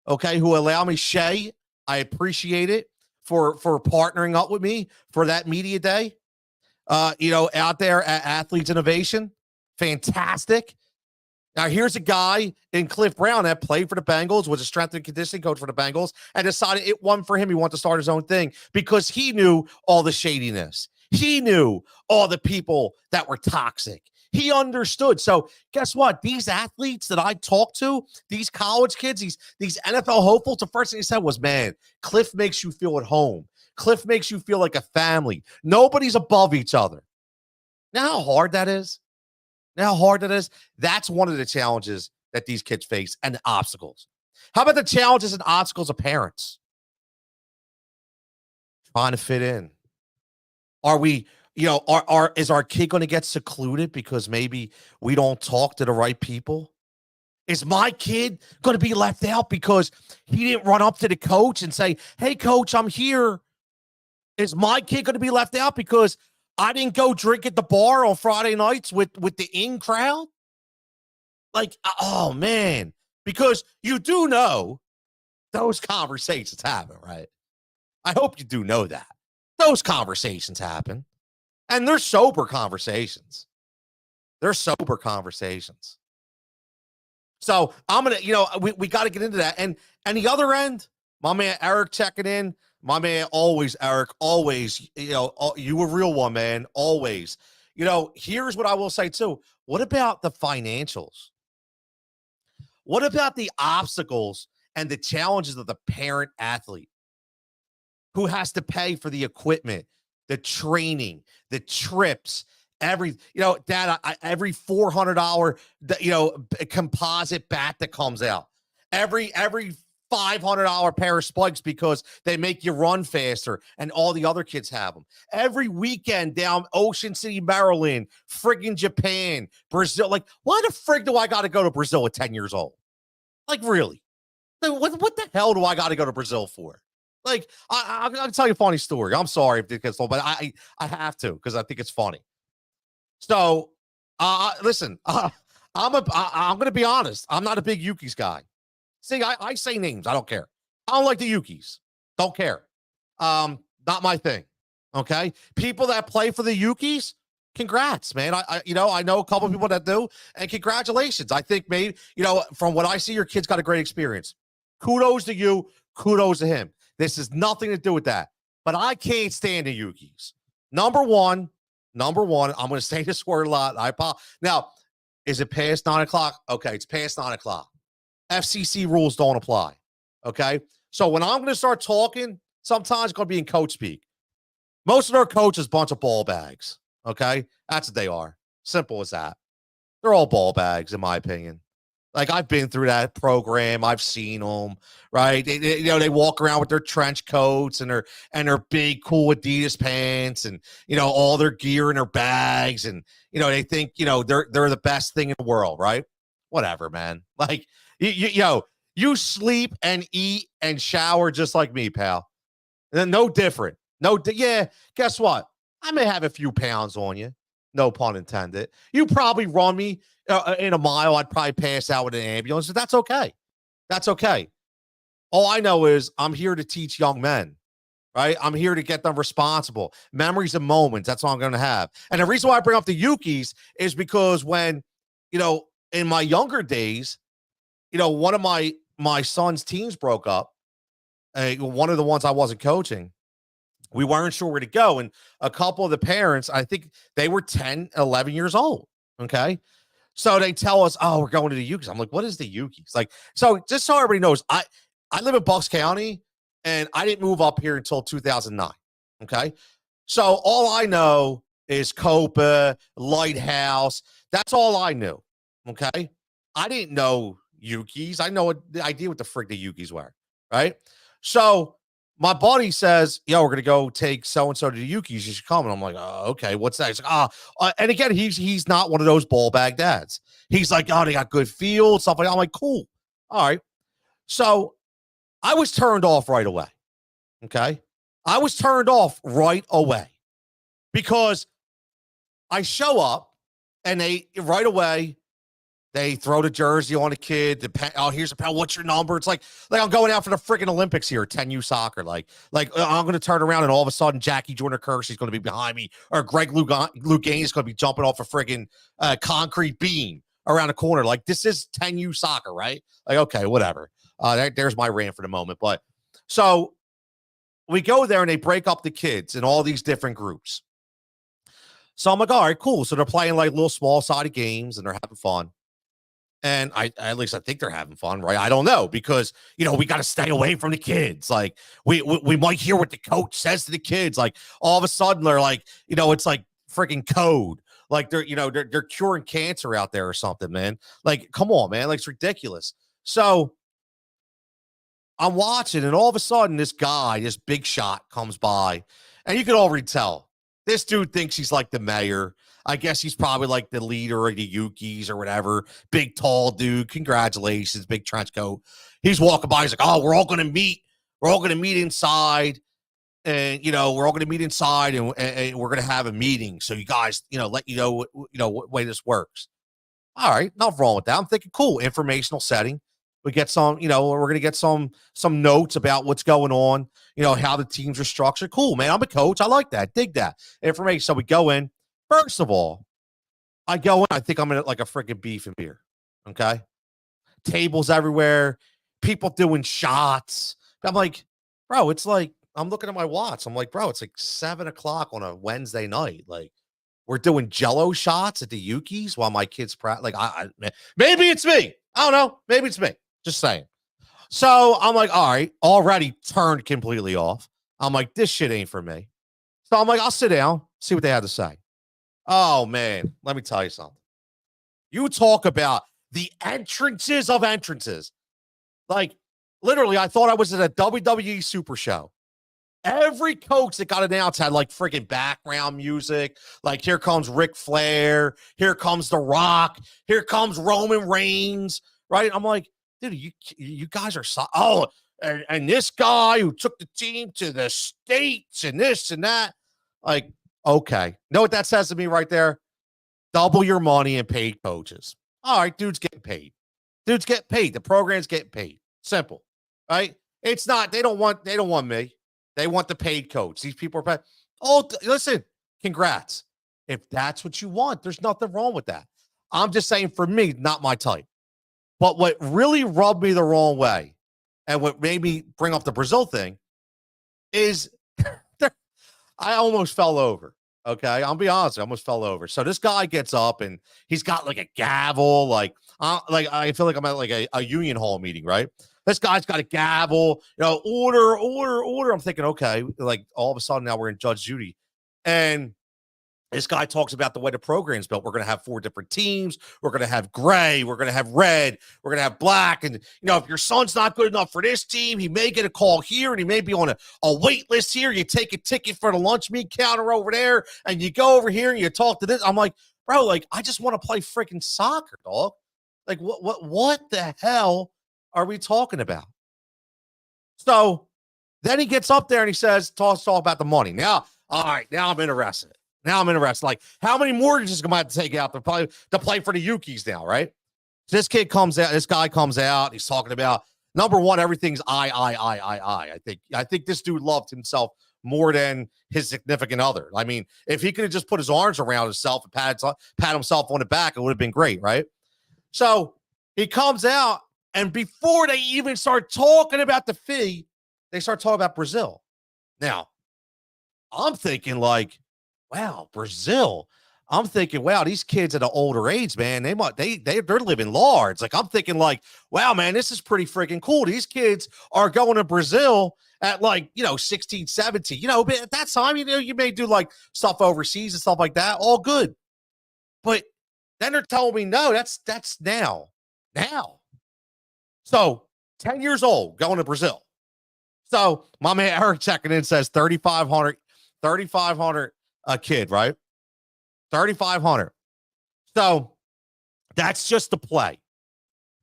okay, who allowed me, Shay. I appreciate it for partnering up with me for that media day. out there at Athletes Innovation. Fantastic. Now, here's a guy in Cliff Brown that played for the Bengals, was a strength and conditioning coach for the Bengals, and decided it wasn't for him. He wanted to start his own thing because he knew all the shadiness. He knew all the people that were toxic. He understood. So guess what? These athletes that I talked to, these college kids, these NFL hopefuls, the first thing he said was, man, Cliff makes you feel at home. Cliff makes you feel like a family. Nobody's above each other. Now how hard that is? Now how hard that is? That's one of the challenges that these kids face and the obstacles. How about the challenges and obstacles of parents? Trying to fit in. Are we, is our kid going to get secluded because maybe we don't talk to the right people? Is my kid going to be left out because he didn't run up to the coach and say, hey, coach, I'm here? Is my kid going to be left out because I didn't go drink at the bar on Friday nights with the in crowd? Like, oh, man. Because you do know those conversations happen, right? I hope you do know that. Those conversations happen. And they're sober conversations. They're sober conversations. So I'm going to, we got to get into that. And the other end, my man Eric checking in. My man, always, Eric, always, you a real one, man, always. Here's what I will say, too. What about the financials? What about the obstacles and the challenges of the parent athlete who has to pay for the equipment, the training, the trips, every $400, composite bat that comes out, every $500 pair of spikes because they make you run faster and all the other kids have them. Every weekend down Ocean City, Maryland, friggin' Japan, Brazil. Like, why the frig do I got to go to Brazil at 10 years old? Like, really? What the hell do I got to go to Brazil for? Like, I'll tell you a funny story. I'm sorry if it gets old, but I have to because I think it's funny. So, listen, I'm going to be honest. I'm not a big Yuki's guy. See, I say names. I don't care. I don't like the Yukis. Don't care. Not my thing. Okay. People that play for the Yukis, congrats, man. I know a couple of people that do, and congratulations. I think maybe, from what I see, your kid's got a great experience. Kudos to you. Kudos to him. This has nothing to do with that. But I can't stand the Yukis. Number one, I'm going to say this word a lot. Now, is it past 9 o'clock? Okay, it's past 9 o'clock. FCC rules don't apply. Okay. So when I'm going to start talking, sometimes it's going to be in coach speak. Most of their coaches, bunch of ball bags. Okay. That's what they are. Simple as that. They're all ball bags, in my opinion. Like, I've been through that program. I've seen them, right? They walk around with their trench coats and their big, cool Adidas pants and, all their gear in their bags. And, they think, they're the best thing in the world, right? Whatever, man. Like, you sleep and eat and shower just like me, pal. No different. Yeah, guess what? I may have a few pounds on you. No pun intended. You probably run me in a mile. I'd probably pass out with an ambulance, but that's okay. That's okay. All I know is I'm here to teach young men, right? I'm here to get them responsible. Memories and moments. That's all I'm going to have. And the reason why I bring up the Yukis is because when, in my younger days, one of my son's teams broke up. One of the ones I wasn't coaching. We weren't sure where to go. And a couple of the parents, I think they were 10, 11 years old. Okay. So they tell us, oh, we're going to the Yukis. I'm like, what is the Yukis? Like, so just so everybody knows, I live in Bucks County and I didn't move up here until 2009. Okay. So all I know is Copa, Lighthouse. That's all I knew. Okay. I didn't know Yukis. I know the idea what the frig the Yukis were. Right. So my buddy says, yo, we're going to go take so-and-so to the Yukis. You should come. And I'm like, oh, okay, what's that? He's like, and again, he's not one of those ball bag dads. He's like, oh, they got good field, stuff like that. I'm like, cool. All right. So I was turned off right away. Okay. I was turned off right away because I show up and they right away, They throw the jersey on a kid. Oh, here's a pal. What's your number? It's like I'm going out for the freaking Olympics here, 10U soccer. Like I'm going to turn around and all of a sudden Jackie Joyner Kersey's going to be behind me, or Greg Lougain is going to be jumping off a freaking concrete beam around the corner. Like, this is 10U soccer, right? Like, okay, whatever. There's my rant for the moment. But so we go there and they break up the kids in all these different groups. So I'm like, all right, cool. So they're playing like little small sided games and they're having fun. And at least I think they're having fun, right? I don't know, because, we got to stay away from the kids. Like, we might hear what the coach says to the kids. Like, all of a sudden they're like, it's like freaking code. Like they're curing cancer out there or something, man. Like, come on, man. Like, it's ridiculous. So I'm watching, and all of a sudden this guy, this big shot, comes by, and you can already tell this dude thinks he's like the mayor. I guess he's probably like the leader of the Yukis or whatever. Big, tall dude. Congratulations, big trench coat. He's walking by. He's like, oh, we're all going to meet. We're all going to meet inside. And, we're all going to meet inside, and we're going to have a meeting. So you guys, let you know, what way this works. All right. Nothing wrong with that. I'm thinking, cool. Informational setting. We get some, we're going to get some notes about what's going on, how the teams are structured. Cool, man. I'm a coach. I like that. Dig that information. So we go in. First of all, I go in, I think I'm in like a freaking beef and beer. Okay. Tables everywhere, people doing shots. I'm like, bro, it's like, I'm looking at my watch. I'm like, bro, it's like 7:00 on a Wednesday night. Like, we're doing Jello shots at the Yukis while my kids like, maybe it's me. I don't know. Maybe it's me. Just saying. So I'm like, all right, already turned completely off. I'm like, this shit ain't for me. So I'm like, I'll sit down, see what they have to say. Oh, man, let me tell you something. You talk about the entrances of entrances. Like, literally, I thought I was at a WWE Super Show. Every coach that got announced had like freaking background music. Like, here comes Ric Flair. Here comes The Rock. Here comes Roman Reigns. Right? I'm like, dude, you guys are and this guy who took the team to the States and this and that. Like, okay. Know what that says to me right there? Double your money and paid coaches. All right, dude's getting paid. Dude's getting paid. The program's getting paid. Simple. Right? It's not, they don't want me. They want the paid coach. These people are paid. Oh, listen, congrats. If that's what you want, there's nothing wrong with that. I'm just saying, for me, not my type. But what really rubbed me the wrong way, and what made me bring up the Brazil thing, is I almost fell over. Okay, I'll be honest, I almost fell over. So this guy gets up and he's got like a gavel, like I feel like I'm at like a union hall meeting, right? This guy's got a gavel, order. I'm thinking, okay, like all of a sudden now we're in Judge Judy, and this guy talks about the way the program's built. We're going to have 4 different teams. We're going to have gray. We're going to have red. We're going to have black. And, if your son's not good enough for this team, he may get a call here and he may be on a wait list here. You take a ticket for the lunch meat counter over there and you go over here and you talk to this. I'm like, bro, like, I just want to play freaking soccer, dog. Like, what the hell are we talking about? So then he gets up there and he says, talk about the money. Now, all right, now I'm interested. Like, how many mortgages am I have to take out to play for the Yukis now, right? This guy comes out. He's talking about, number one, everything's I think this dude loved himself more than his significant other. I mean, if he could have just put his arms around himself and pat himself on the back, it would have been great, right? So he comes out, and before they even start talking about the fee, they start talking about Brazil. Now, I'm thinking like, wow, Brazil. I'm thinking, wow, these kids at an older age, man, they're living large. Like, I'm thinking like, wow, man, this is pretty freaking cool. These kids are going to Brazil at like, 16, 17, but at that time, you may do like stuff overseas and stuff like that. All good. But then they're telling me, no, that's now. So 10 years old going to Brazil. So my man Eric checking in says 3,500 a kid, right? 3,500. So that's just the play.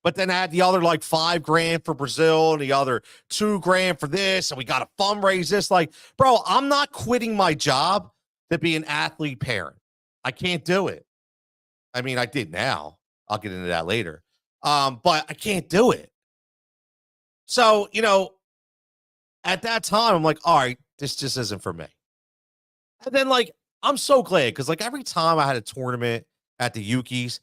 But then add the other like $5,000 for Brazil and the other $2,000 for this, and we got to fundraise this. Like, bro, I'm not quitting my job to be an athlete parent. I can't do it. I mean, I did now. I'll get into that later. But I can't do it. So, at that time, I'm like, all right, this just isn't for me. And then, like, I'm so glad because, like, every time I had a tournament at the Yukis,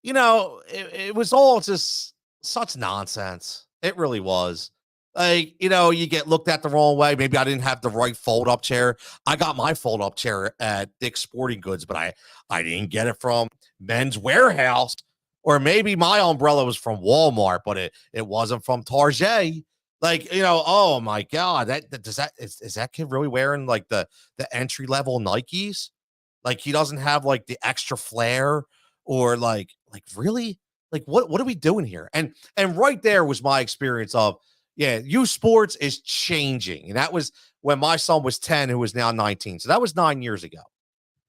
it was all just such nonsense. It really was. Like, you get looked at the wrong way. Maybe I didn't have the right fold up chair. I got my fold up chair at Dick's Sporting Goods, but I didn't get it from Men's Warehouse. Or maybe my umbrella was from Walmart, but it wasn't from Target. Like, oh my God, is that kid really wearing like the entry level Nikes? Like he doesn't have like the extra flare or like really? Like what are we doing here? And right there was my experience of yeah, youth sports is changing. And that was when my son was 10, who is now 19. So that was 9 years ago.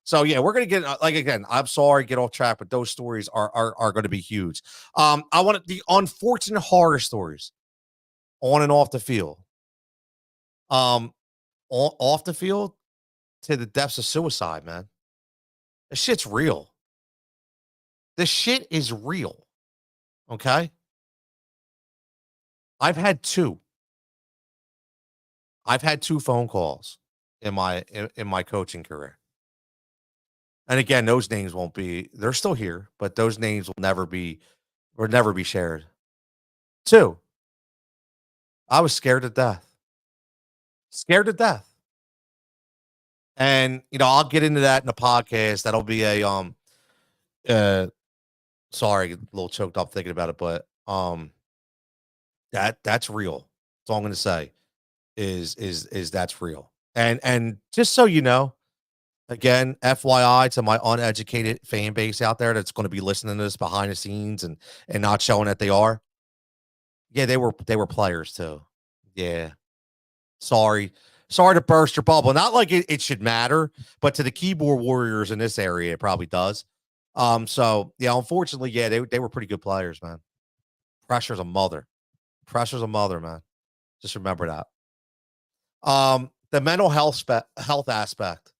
So yeah, we're gonna get like again. I'm sorry, get off track, but those stories are going to be huge. I wanted the unfortunate horror stories on and off the field. Um, off the field to the depths of suicide, man. This shit's real. This shit is real. Okay, I've had two. I've had two phone calls in my coaching career. And again, those names won't be. They're still here, but those names will never be shared. Two, I was scared to death. Scared to death. And I'll get into that in the podcast. That'll be a uh sorry, a little choked up thinking about it, but that's real. That's all I'm gonna say is that's real. And just so you know, again, FYI to my uneducated fan base out there that's going to be listening to this behind the scenes and not showing that they are. Yeah, they were players too. Yeah. Sorry. Sorry to burst your bubble. Not like it should matter, but to the keyboard warriors in this area, it probably does. So yeah, unfortunately, yeah, they were pretty good players, man. Pressure's a mother. Pressure's a mother, man. Just remember that. The mental health aspect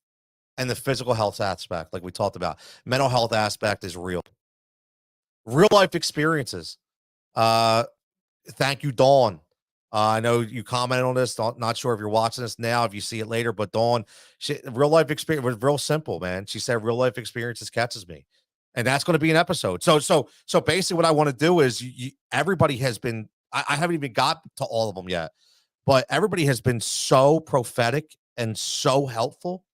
and the physical health aspect, like we talked about. Mental health aspect is real. Real life experiences. Uh Thank you, Dawn. I know you commented on this. Not sure if you're watching this now, if you see it later, but Dawn, real life experience was real simple, man. She said, "Real life experiences catches me," and that's going to be an episode. So basically, what I want to do is, everybody has been. I haven't even got to all of them yet, but everybody has been so prophetic and so helpful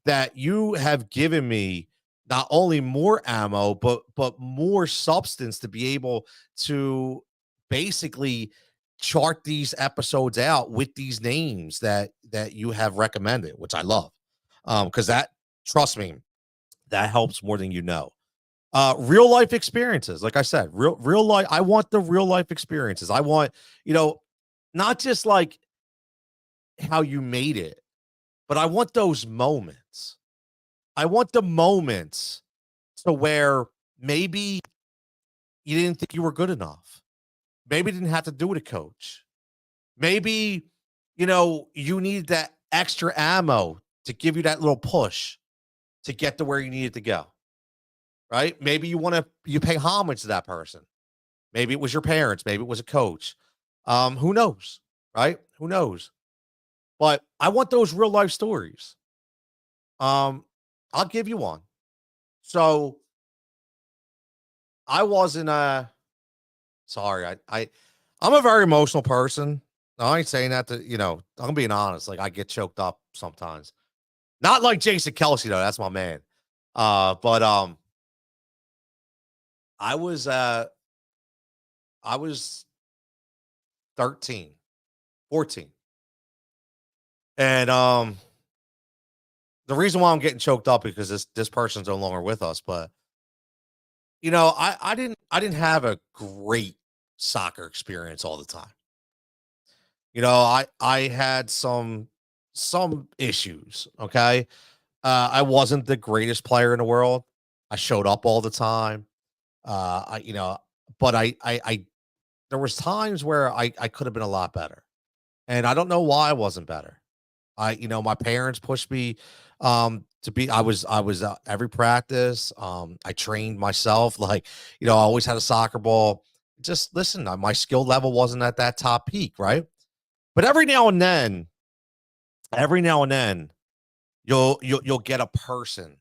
that you have given me not only more ammo but more substance to be able to basically chart these episodes out with these names that you have recommended, which I love. Because that, trust me, that helps more than you know. Real life experiences, like I said, real life. I want the real life experiences. I want, you know, not just like how you made it, but I want those moments. I want the moments to where maybe you didn't think you were good enough. Maybe you didn't have to do with a coach. Maybe, you need that extra ammo to give you that little push to get to where you needed to go. Right? Maybe you pay homage to that person. Maybe it was your parents, maybe it was a coach. Who knows? Right? Who knows? But I want those real life stories. Um, I'll give you one. So I wasn't sorry, I'm a very emotional person. I ain't saying that I'm being honest. Like I get choked up sometimes. Not like Jason Kelsey though. That's my man. But I was uh I was 13, 14. And the reason why I'm getting choked up because this person's no longer with us, but I didn't have a great soccer experience all the time. I had some issues, okay? I wasn't the greatest player in the world. I showed up all the time. I you know, but I there was times where I could have been a lot better. And I don't know why I wasn't better. My parents pushed me to be. I was every practice. I trained myself. Like, I always had a soccer ball. Just listen, my skill level wasn't at that top peak, right? But every now and then, you'll get a person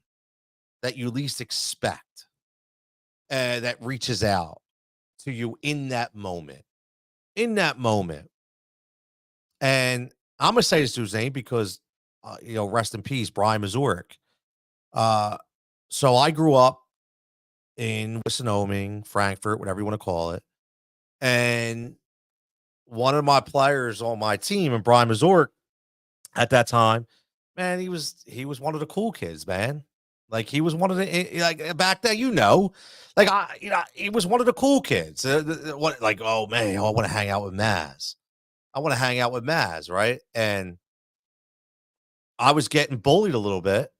that you least expect, that reaches out to you in that moment. In that moment, and I'm gonna say this dude's name because, rest in peace, Brian Mazurek. Uh, so I grew up in Wissonoming, Frankfurt, whatever you want to call it, and one of my players on my team, and Brian Mazurek, at that time, man, he was one of the cool kids, man. Like, he was one of the like, back then, like, he was one of the cool kids. What, like, oh man, I want to hang out with Maz. I want to hang out with Maz, right? And I was getting bullied a little bit,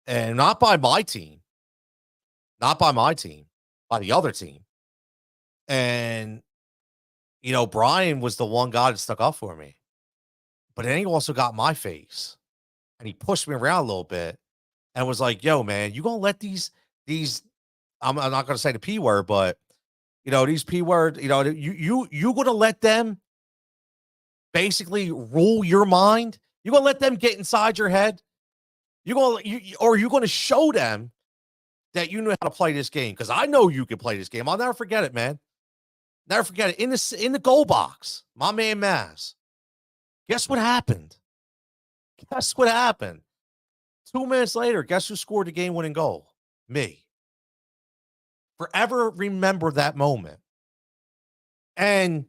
and not by my team, by the other team. And Brian was the one guy that stuck up for me, but then he also got my face, and he pushed me around a little bit, and was like, "Yo, man, you gonna let these?" I'm not gonna say the p word, but these p word. You gonna let them basically rule your mind? You gonna let them get inside your head? Or you gonna show them that you know how to play this game? Because I know you can play this game. I'll never forget it, man. Never forget it. In the goal box, my man Maz. Guess what happened? Guess what happened? 2 minutes later, guess who scored the game-winning goal? Me. Forever remember that moment. And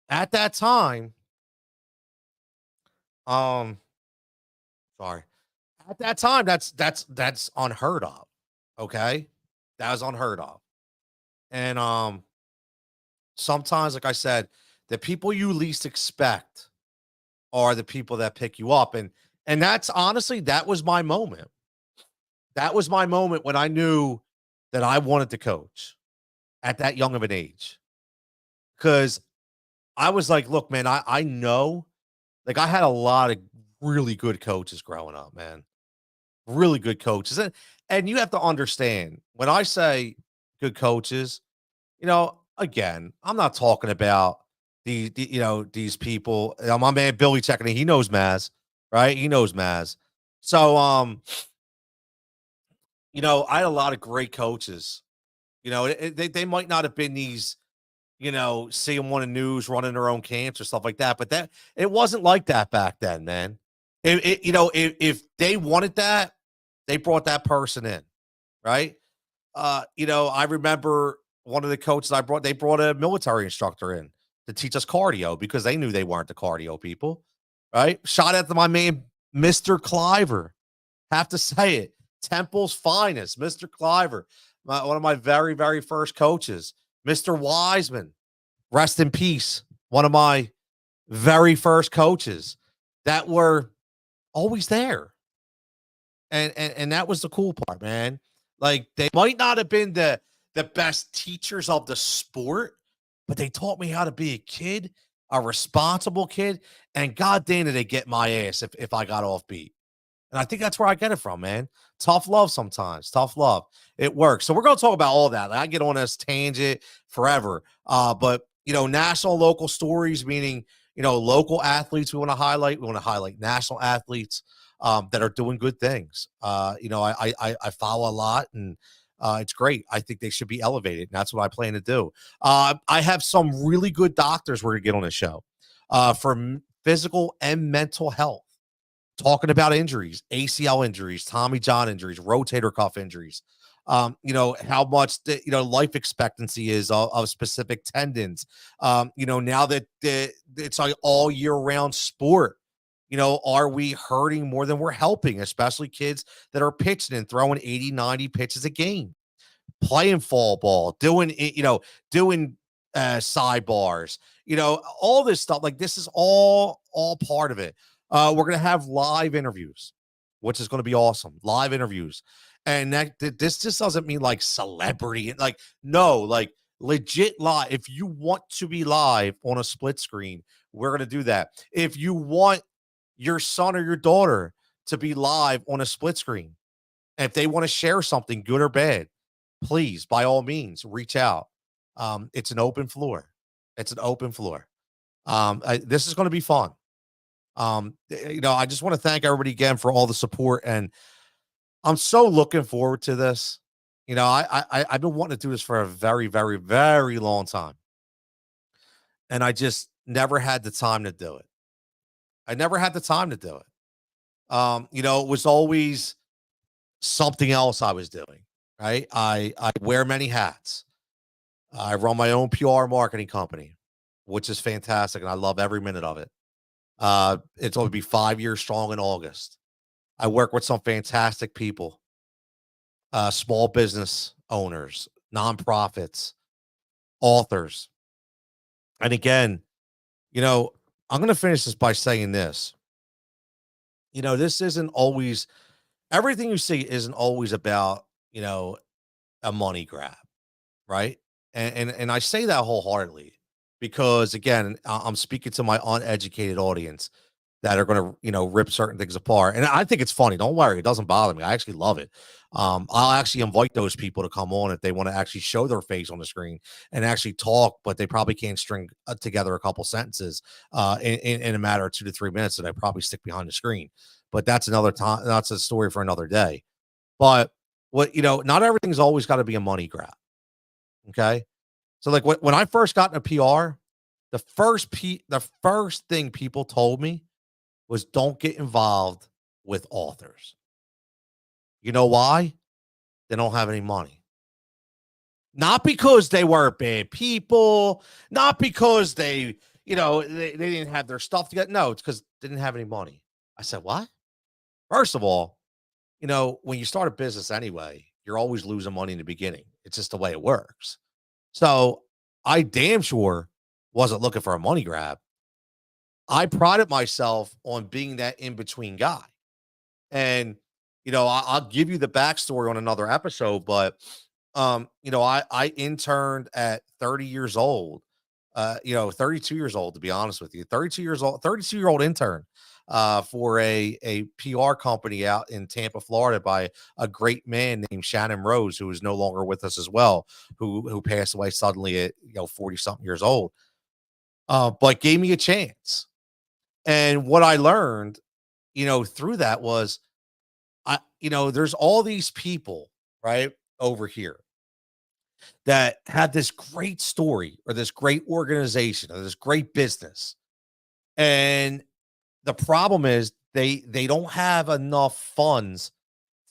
at that time, um, sorry. At that time, that's unheard of. Okay, that was unheard of. And sometimes, like I said, the people you least expect are the people that pick you up, and that's honestly, that was my moment. That was my moment when I knew that I wanted to coach at that young of an age, because I was like, look, man, I know, like, I had a lot of really good coaches growing up, man. Really good coaches. And you have to understand, when I say good coaches, again, I'm not talking about these people. My man Billy checking in, he knows Maz, right? He knows Maz. So I had a lot of great coaches. They might not have been these, see them on the news running their own camps or stuff like that, but that it wasn't like that back then, man. If they wanted that, they brought that person in, right? I remember one of the coaches they brought a military instructor in to teach us cardio because they knew they weren't the cardio people, right? Shout out to my man, Mr. Cliver. Have to say it. Temple's finest, Mr. Cliver, one of my very, very first coaches. Mr. Wiseman, rest in peace. One of my very first coaches that were always there. And that was the cool part, man. Like, they might not have been the best teachers of the sport, but they taught me how to be a kid, a responsible kid, and god damn did they get my ass if I got off beat. And I think that's where I get it from, man. Tough love sometimes. Tough love. It works. So we're going to talk about all that. Like, I get on this tangent forever. But national, local stories, meaning, local athletes we want to highlight. We want to highlight national athletes that are doing good things. I follow a lot, and it's great. I think they should be elevated, and that's what I plan to do. I have some really good doctors we're going to get on the show for physical and mental health, talking about injuries, ACL injuries, Tommy John injuries, rotator cuff injuries. How much life expectancy is of specific tendons. Now that it's like all year round sport, are we hurting more than we're helping, especially kids that are pitching and throwing 80, 90 pitches a game, playing fall ball, doing sidebars, all this stuff. Like, this is all part of it. We're going to have live interviews, which is going to be awesome. Live interviews. And this just doesn't mean like celebrity. Like, no, like legit live. If you want to be live on a split screen, we're going to do that. If you want your son or your daughter to be live on a split screen. And if they want to share something, good or bad, please, by all means, reach out. It's an open floor. It's an open floor. This is going to be fun. I just want to thank everybody again for all the support, and I'm so looking forward to this. I've been wanting to do this for a very, very, very long time, and I just never had the time to do it. I never had the time to do it. It was always something else I was doing. Right? I wear many hats. I run my own PR marketing company, which is fantastic, and I love every minute of it. It's going to be 5 years strong in August. I work with some fantastic people, small business owners, nonprofits, authors. And again, you know, I'm going to finish this by saying this. This isn't always everything you see isn't always about, a money grab, right? And I say that wholeheartedly because again, I'm speaking to my uneducated audience that are going to, rip certain things apart. And I think it's funny. Don't worry. It doesn't bother me. I actually love it. I'll actually invite those people to come on if they want to actually show their face on the screen and actually talk, but they probably can't string together a couple sentences in a matter of 2 to 3 minutes. And I probably stick behind the screen, but that's another time. That's a story for another day. But not everything's always got to be a money grab. Okay. So like when I first got into PR, the first thing people told me was don't get involved with authors. You know why? They don't have any money. Not because they were bad people, not because they didn't have their stuff together. No, it's because they didn't have any money. I said, what? First of all, when you start a business anyway, you're always losing money in the beginning. It's just the way it works. So I damn sure wasn't looking for a money grab. I prided myself on being that in between guy. And, I'll give you the backstory on another episode, but, I interned at 30 years old, 32 years old, to be honest with you, 32-year-old intern, for a PR company out in Tampa, Florida by a great man named Shannon Rose, who is no longer with us as well, who passed away suddenly at, 40 something years old, but gave me a chance. And what I learned, through that was there's all these people, right, over here that had this great story or this great organization or this great business. And the problem is they don't have enough funds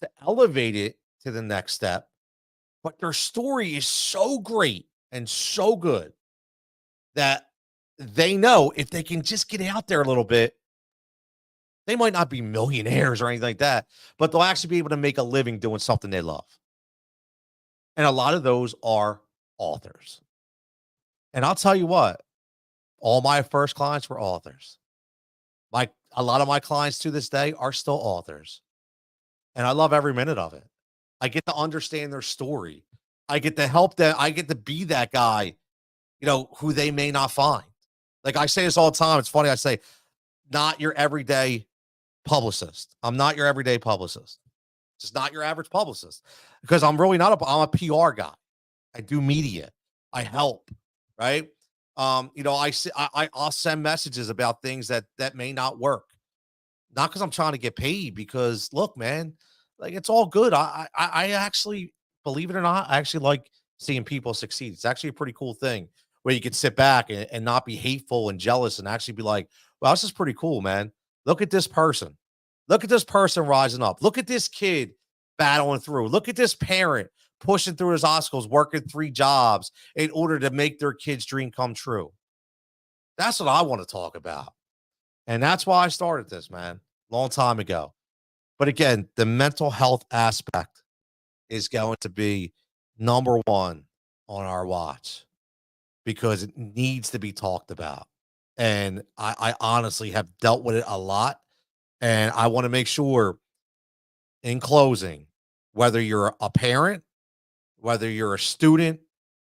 to elevate it to the next step. But their story is so great and so good that they know if they can just get out there a little bit, they might not be millionaires or anything like that, but they'll actually be able to make a living doing something they love. And a lot of those are authors. And I'll tell you what, all my first clients were authors. A lot of my clients to this day are still authors. And I love every minute of it. I get to understand their story. I get to help them. I get to be that guy, who they may not find. Like I say this all the time. It's funny. I say, not your everyday publicist. I'm not your everyday publicist. Just not your average publicist because I'm really not I'm a PR guy. I do media. I help, right? I'll send messages about things that may not work. Not because I'm trying to get paid, because look, man, like it's all good. I actually, believe it or not, I actually like seeing people succeed. It's actually a pretty cool thing where you can sit back and not be hateful and jealous and actually be like, well, this is pretty cool, man. Look at this person. Look at this person rising up. Look at this kid battling through. Look at this parent pushing through his obstacles, working 3 jobs in order to make their kid's dream come true. That's what I want to talk about. And that's why I started this, man, long time ago. But again, the mental health aspect is going to be number one on our watch because it needs to be talked about. And I honestly have dealt with it a lot. And I want to make sure, in closing, whether you're a parent, whether you're a student,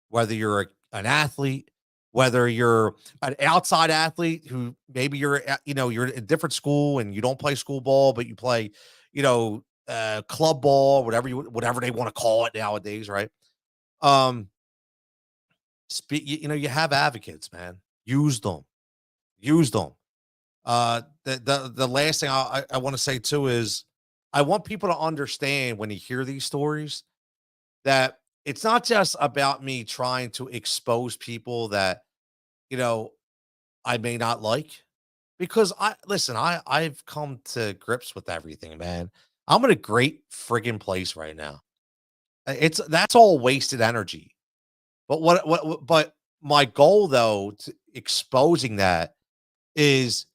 whether you're an athlete, whether you're an outside athlete who maybe you're in a different school and you don't play school ball, but you play, club ball, whatever they want to call it nowadays, right? Um, you have advocates, man. Use them. Use them. The last thing I want to say too is I want people to understand when you hear these stories that it's not just about me trying to expose people that you know I may not like, because I've come to grips with everything, man. I'm in a great friggin' place right now. It's that's all wasted energy. But but my goal though to exposing that is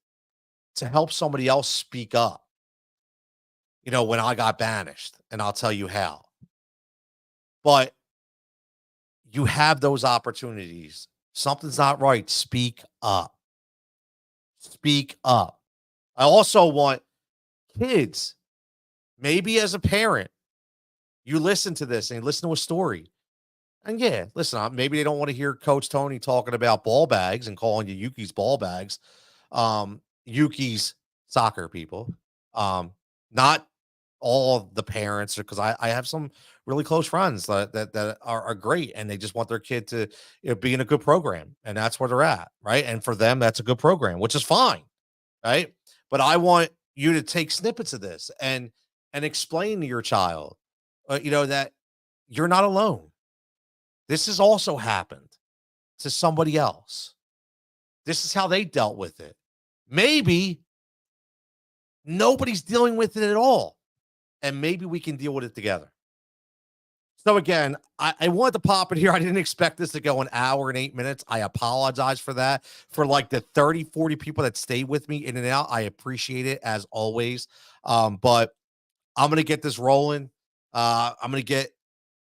to help somebody else speak up, when I got banished, and I'll tell you how. But you have those opportunities. Something's not right. Speak up. Speak up. I also want kids, maybe as a parent, you listen to this and you listen to a story. And yeah, listen, maybe they don't want to hear Coach Tony talking about ball bags and calling you Yuki's ball bags. Yuki's soccer people. Not all of the parents, because I have some really close friends that are great, and they just want their kid to be in a good program, and that's where they're at, right? And for them, that's a good program, which is fine, right? But I want you to take snippets of this and explain to your child, that you're not alone. This has also happened to somebody else. This is how they dealt with it. Maybe nobody's dealing with it at all, and maybe we can deal with it together. So again, I wanted to pop it here. I didn't expect this to go an hour and 8 minutes. I apologize for that. For like the 30, 40 people that stayed with me in and out, I appreciate it as always. But I'm going to get this rolling. I'm going to get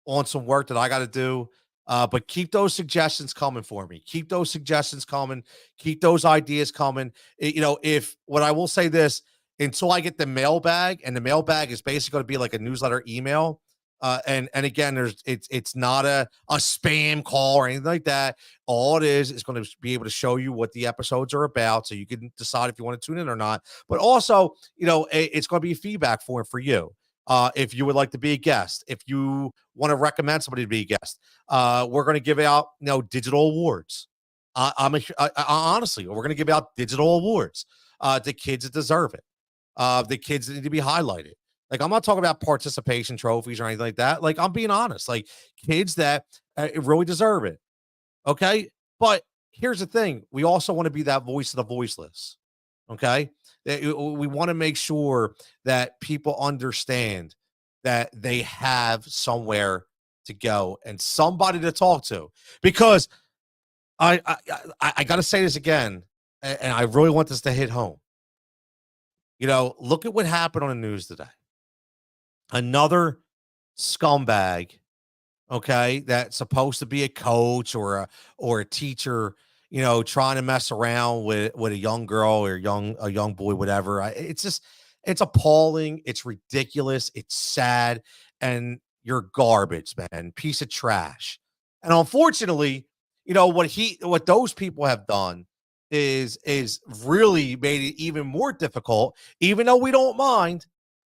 on some work that I got to do. But keep those suggestions coming for me. Keep those suggestions coming. Keep those ideas coming. If what I will say this, until I get the mailbag, and the mailbag is basically going to be like a newsletter email. And again, it's not a spam call or anything like that. All it is going to be able to show you what the episodes are about, so you can decide if you want to tune in or not. But also, it's going to be a feedback form for you. If you would like to be a guest, if you want to recommend somebody to be a guest, we're going to give out, digital awards. Honestly, we're going to give out digital awards to kids that deserve it, the kids that need to be highlighted. Like, I'm not talking about participation trophies or anything like that. Like, I'm being honest, like kids that really deserve it. Okay. But here's the thing. We also want to be that voice of the voiceless. Okay. We want to make sure that people understand that they have somewhere to go and somebody to talk to. Because I got to say this again, and I really want this to hit home. Look at what happened on the news today. Another scumbag, okay, that's supposed to be a coach or a teacher, trying to mess around with a young girl or a young boy, whatever. It's appalling, it's ridiculous, it's sad, and you're garbage, man, piece of trash. And unfortunately, what those people have done is really made it even more difficult, even though we don't mind.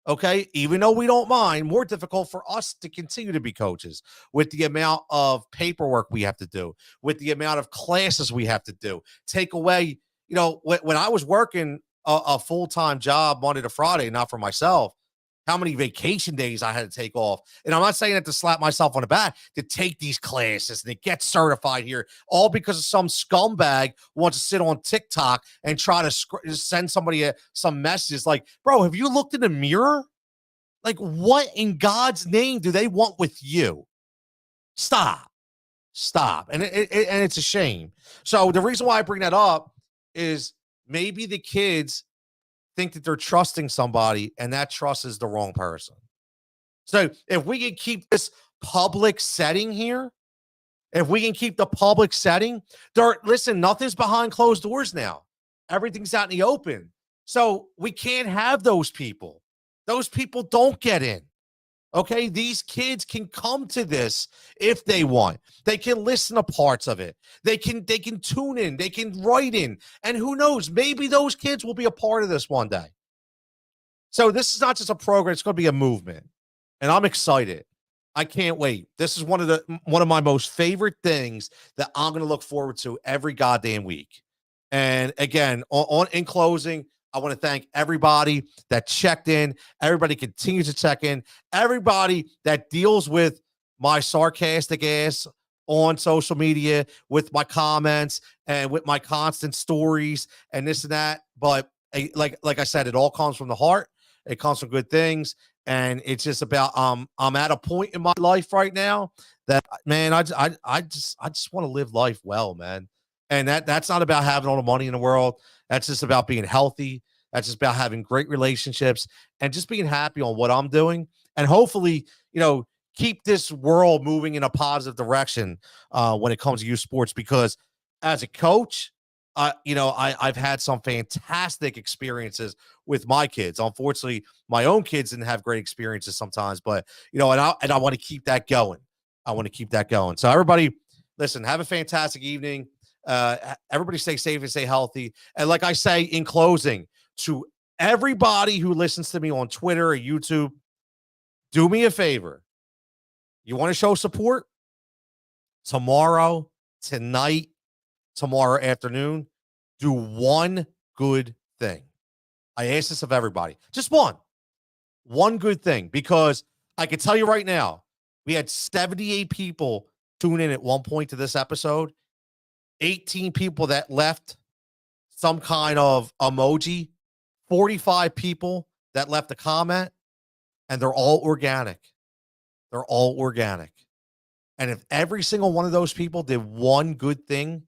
Okay, even though we don't mind, more difficult for us to continue to be coaches with the amount of paperwork we have to do, with the amount of classes we have to do. Take away, when I was working a full-time job Monday to Friday, not for myself, how many vacation days I had to take off. And I'm not saying that to slap myself on the back, to take these classes and to get certified here, all because of some scumbag wants to sit on TikTok and try to send somebody some messages like, bro, have you looked in the mirror? Like, what in God's name do they want with you? Stop. And and it's a shame. So the reason why I bring that up is maybe the kids think that they're trusting somebody, and that trust is the wrong person. So if we can keep this public setting here, if we can keep the public setting, listen, nothing's behind closed doors now. Everything's out in the open. So we can't have those people. Those people don't get in. Okay, these kids can come to this if they want. They can listen to parts of it. They can tune in, they can write in, and who knows, maybe those kids will be a part of this one day. So this is not just a program, it's going to be a movement. And I'm excited. I can't wait. This is one of my most favorite things that I'm going to look forward to every goddamn week. And again, in closing, I want to thank everybody that checked in. Everybody continues to check in. Everybody that deals with my sarcastic ass on social media, with my comments and with my constant stories and this and that. But like I said, it all comes from the heart. It comes from good things, and it's just about I'm at a point in my life right now that, man, I just want to live life well, man. And that's not about having all the money in the world. That's just about being healthy. That's just about having great relationships and just being happy on what I'm doing. And hopefully, keep this world moving in a positive direction when it comes to youth sports. Because as a coach, I've had some fantastic experiences with my kids. Unfortunately, my own kids didn't have great experiences sometimes, but and I want to keep that going. I want to keep that going. So everybody, listen, have a fantastic evening. Everybody stay safe and stay healthy. And like I say in closing, to everybody who listens to me on Twitter or YouTube, do me a favor. You want to show support? Tomorrow, tonight, tomorrow afternoon, do one good thing. I ask this of everybody. Just one good thing, because I can tell you right now, we had 78 people tune in at one point to this episode, 18 people that left some kind of emoji, 45 people that left a comment, and they're all organic. They're all organic. And if every single one of those people did one good thing,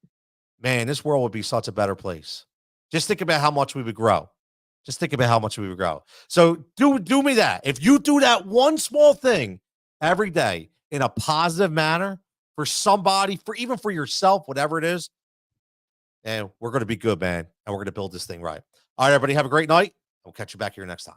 man, this world would be such a better place. Just think about how much we would grow. Just think about how much we would grow. So do me that. If you do that one small thing every day in a positive manner for somebody, even for yourself, whatever it is, and we're going to be good, man. And we're going to build this thing right. All right, everybody, have a great night. We'll catch you back here next time.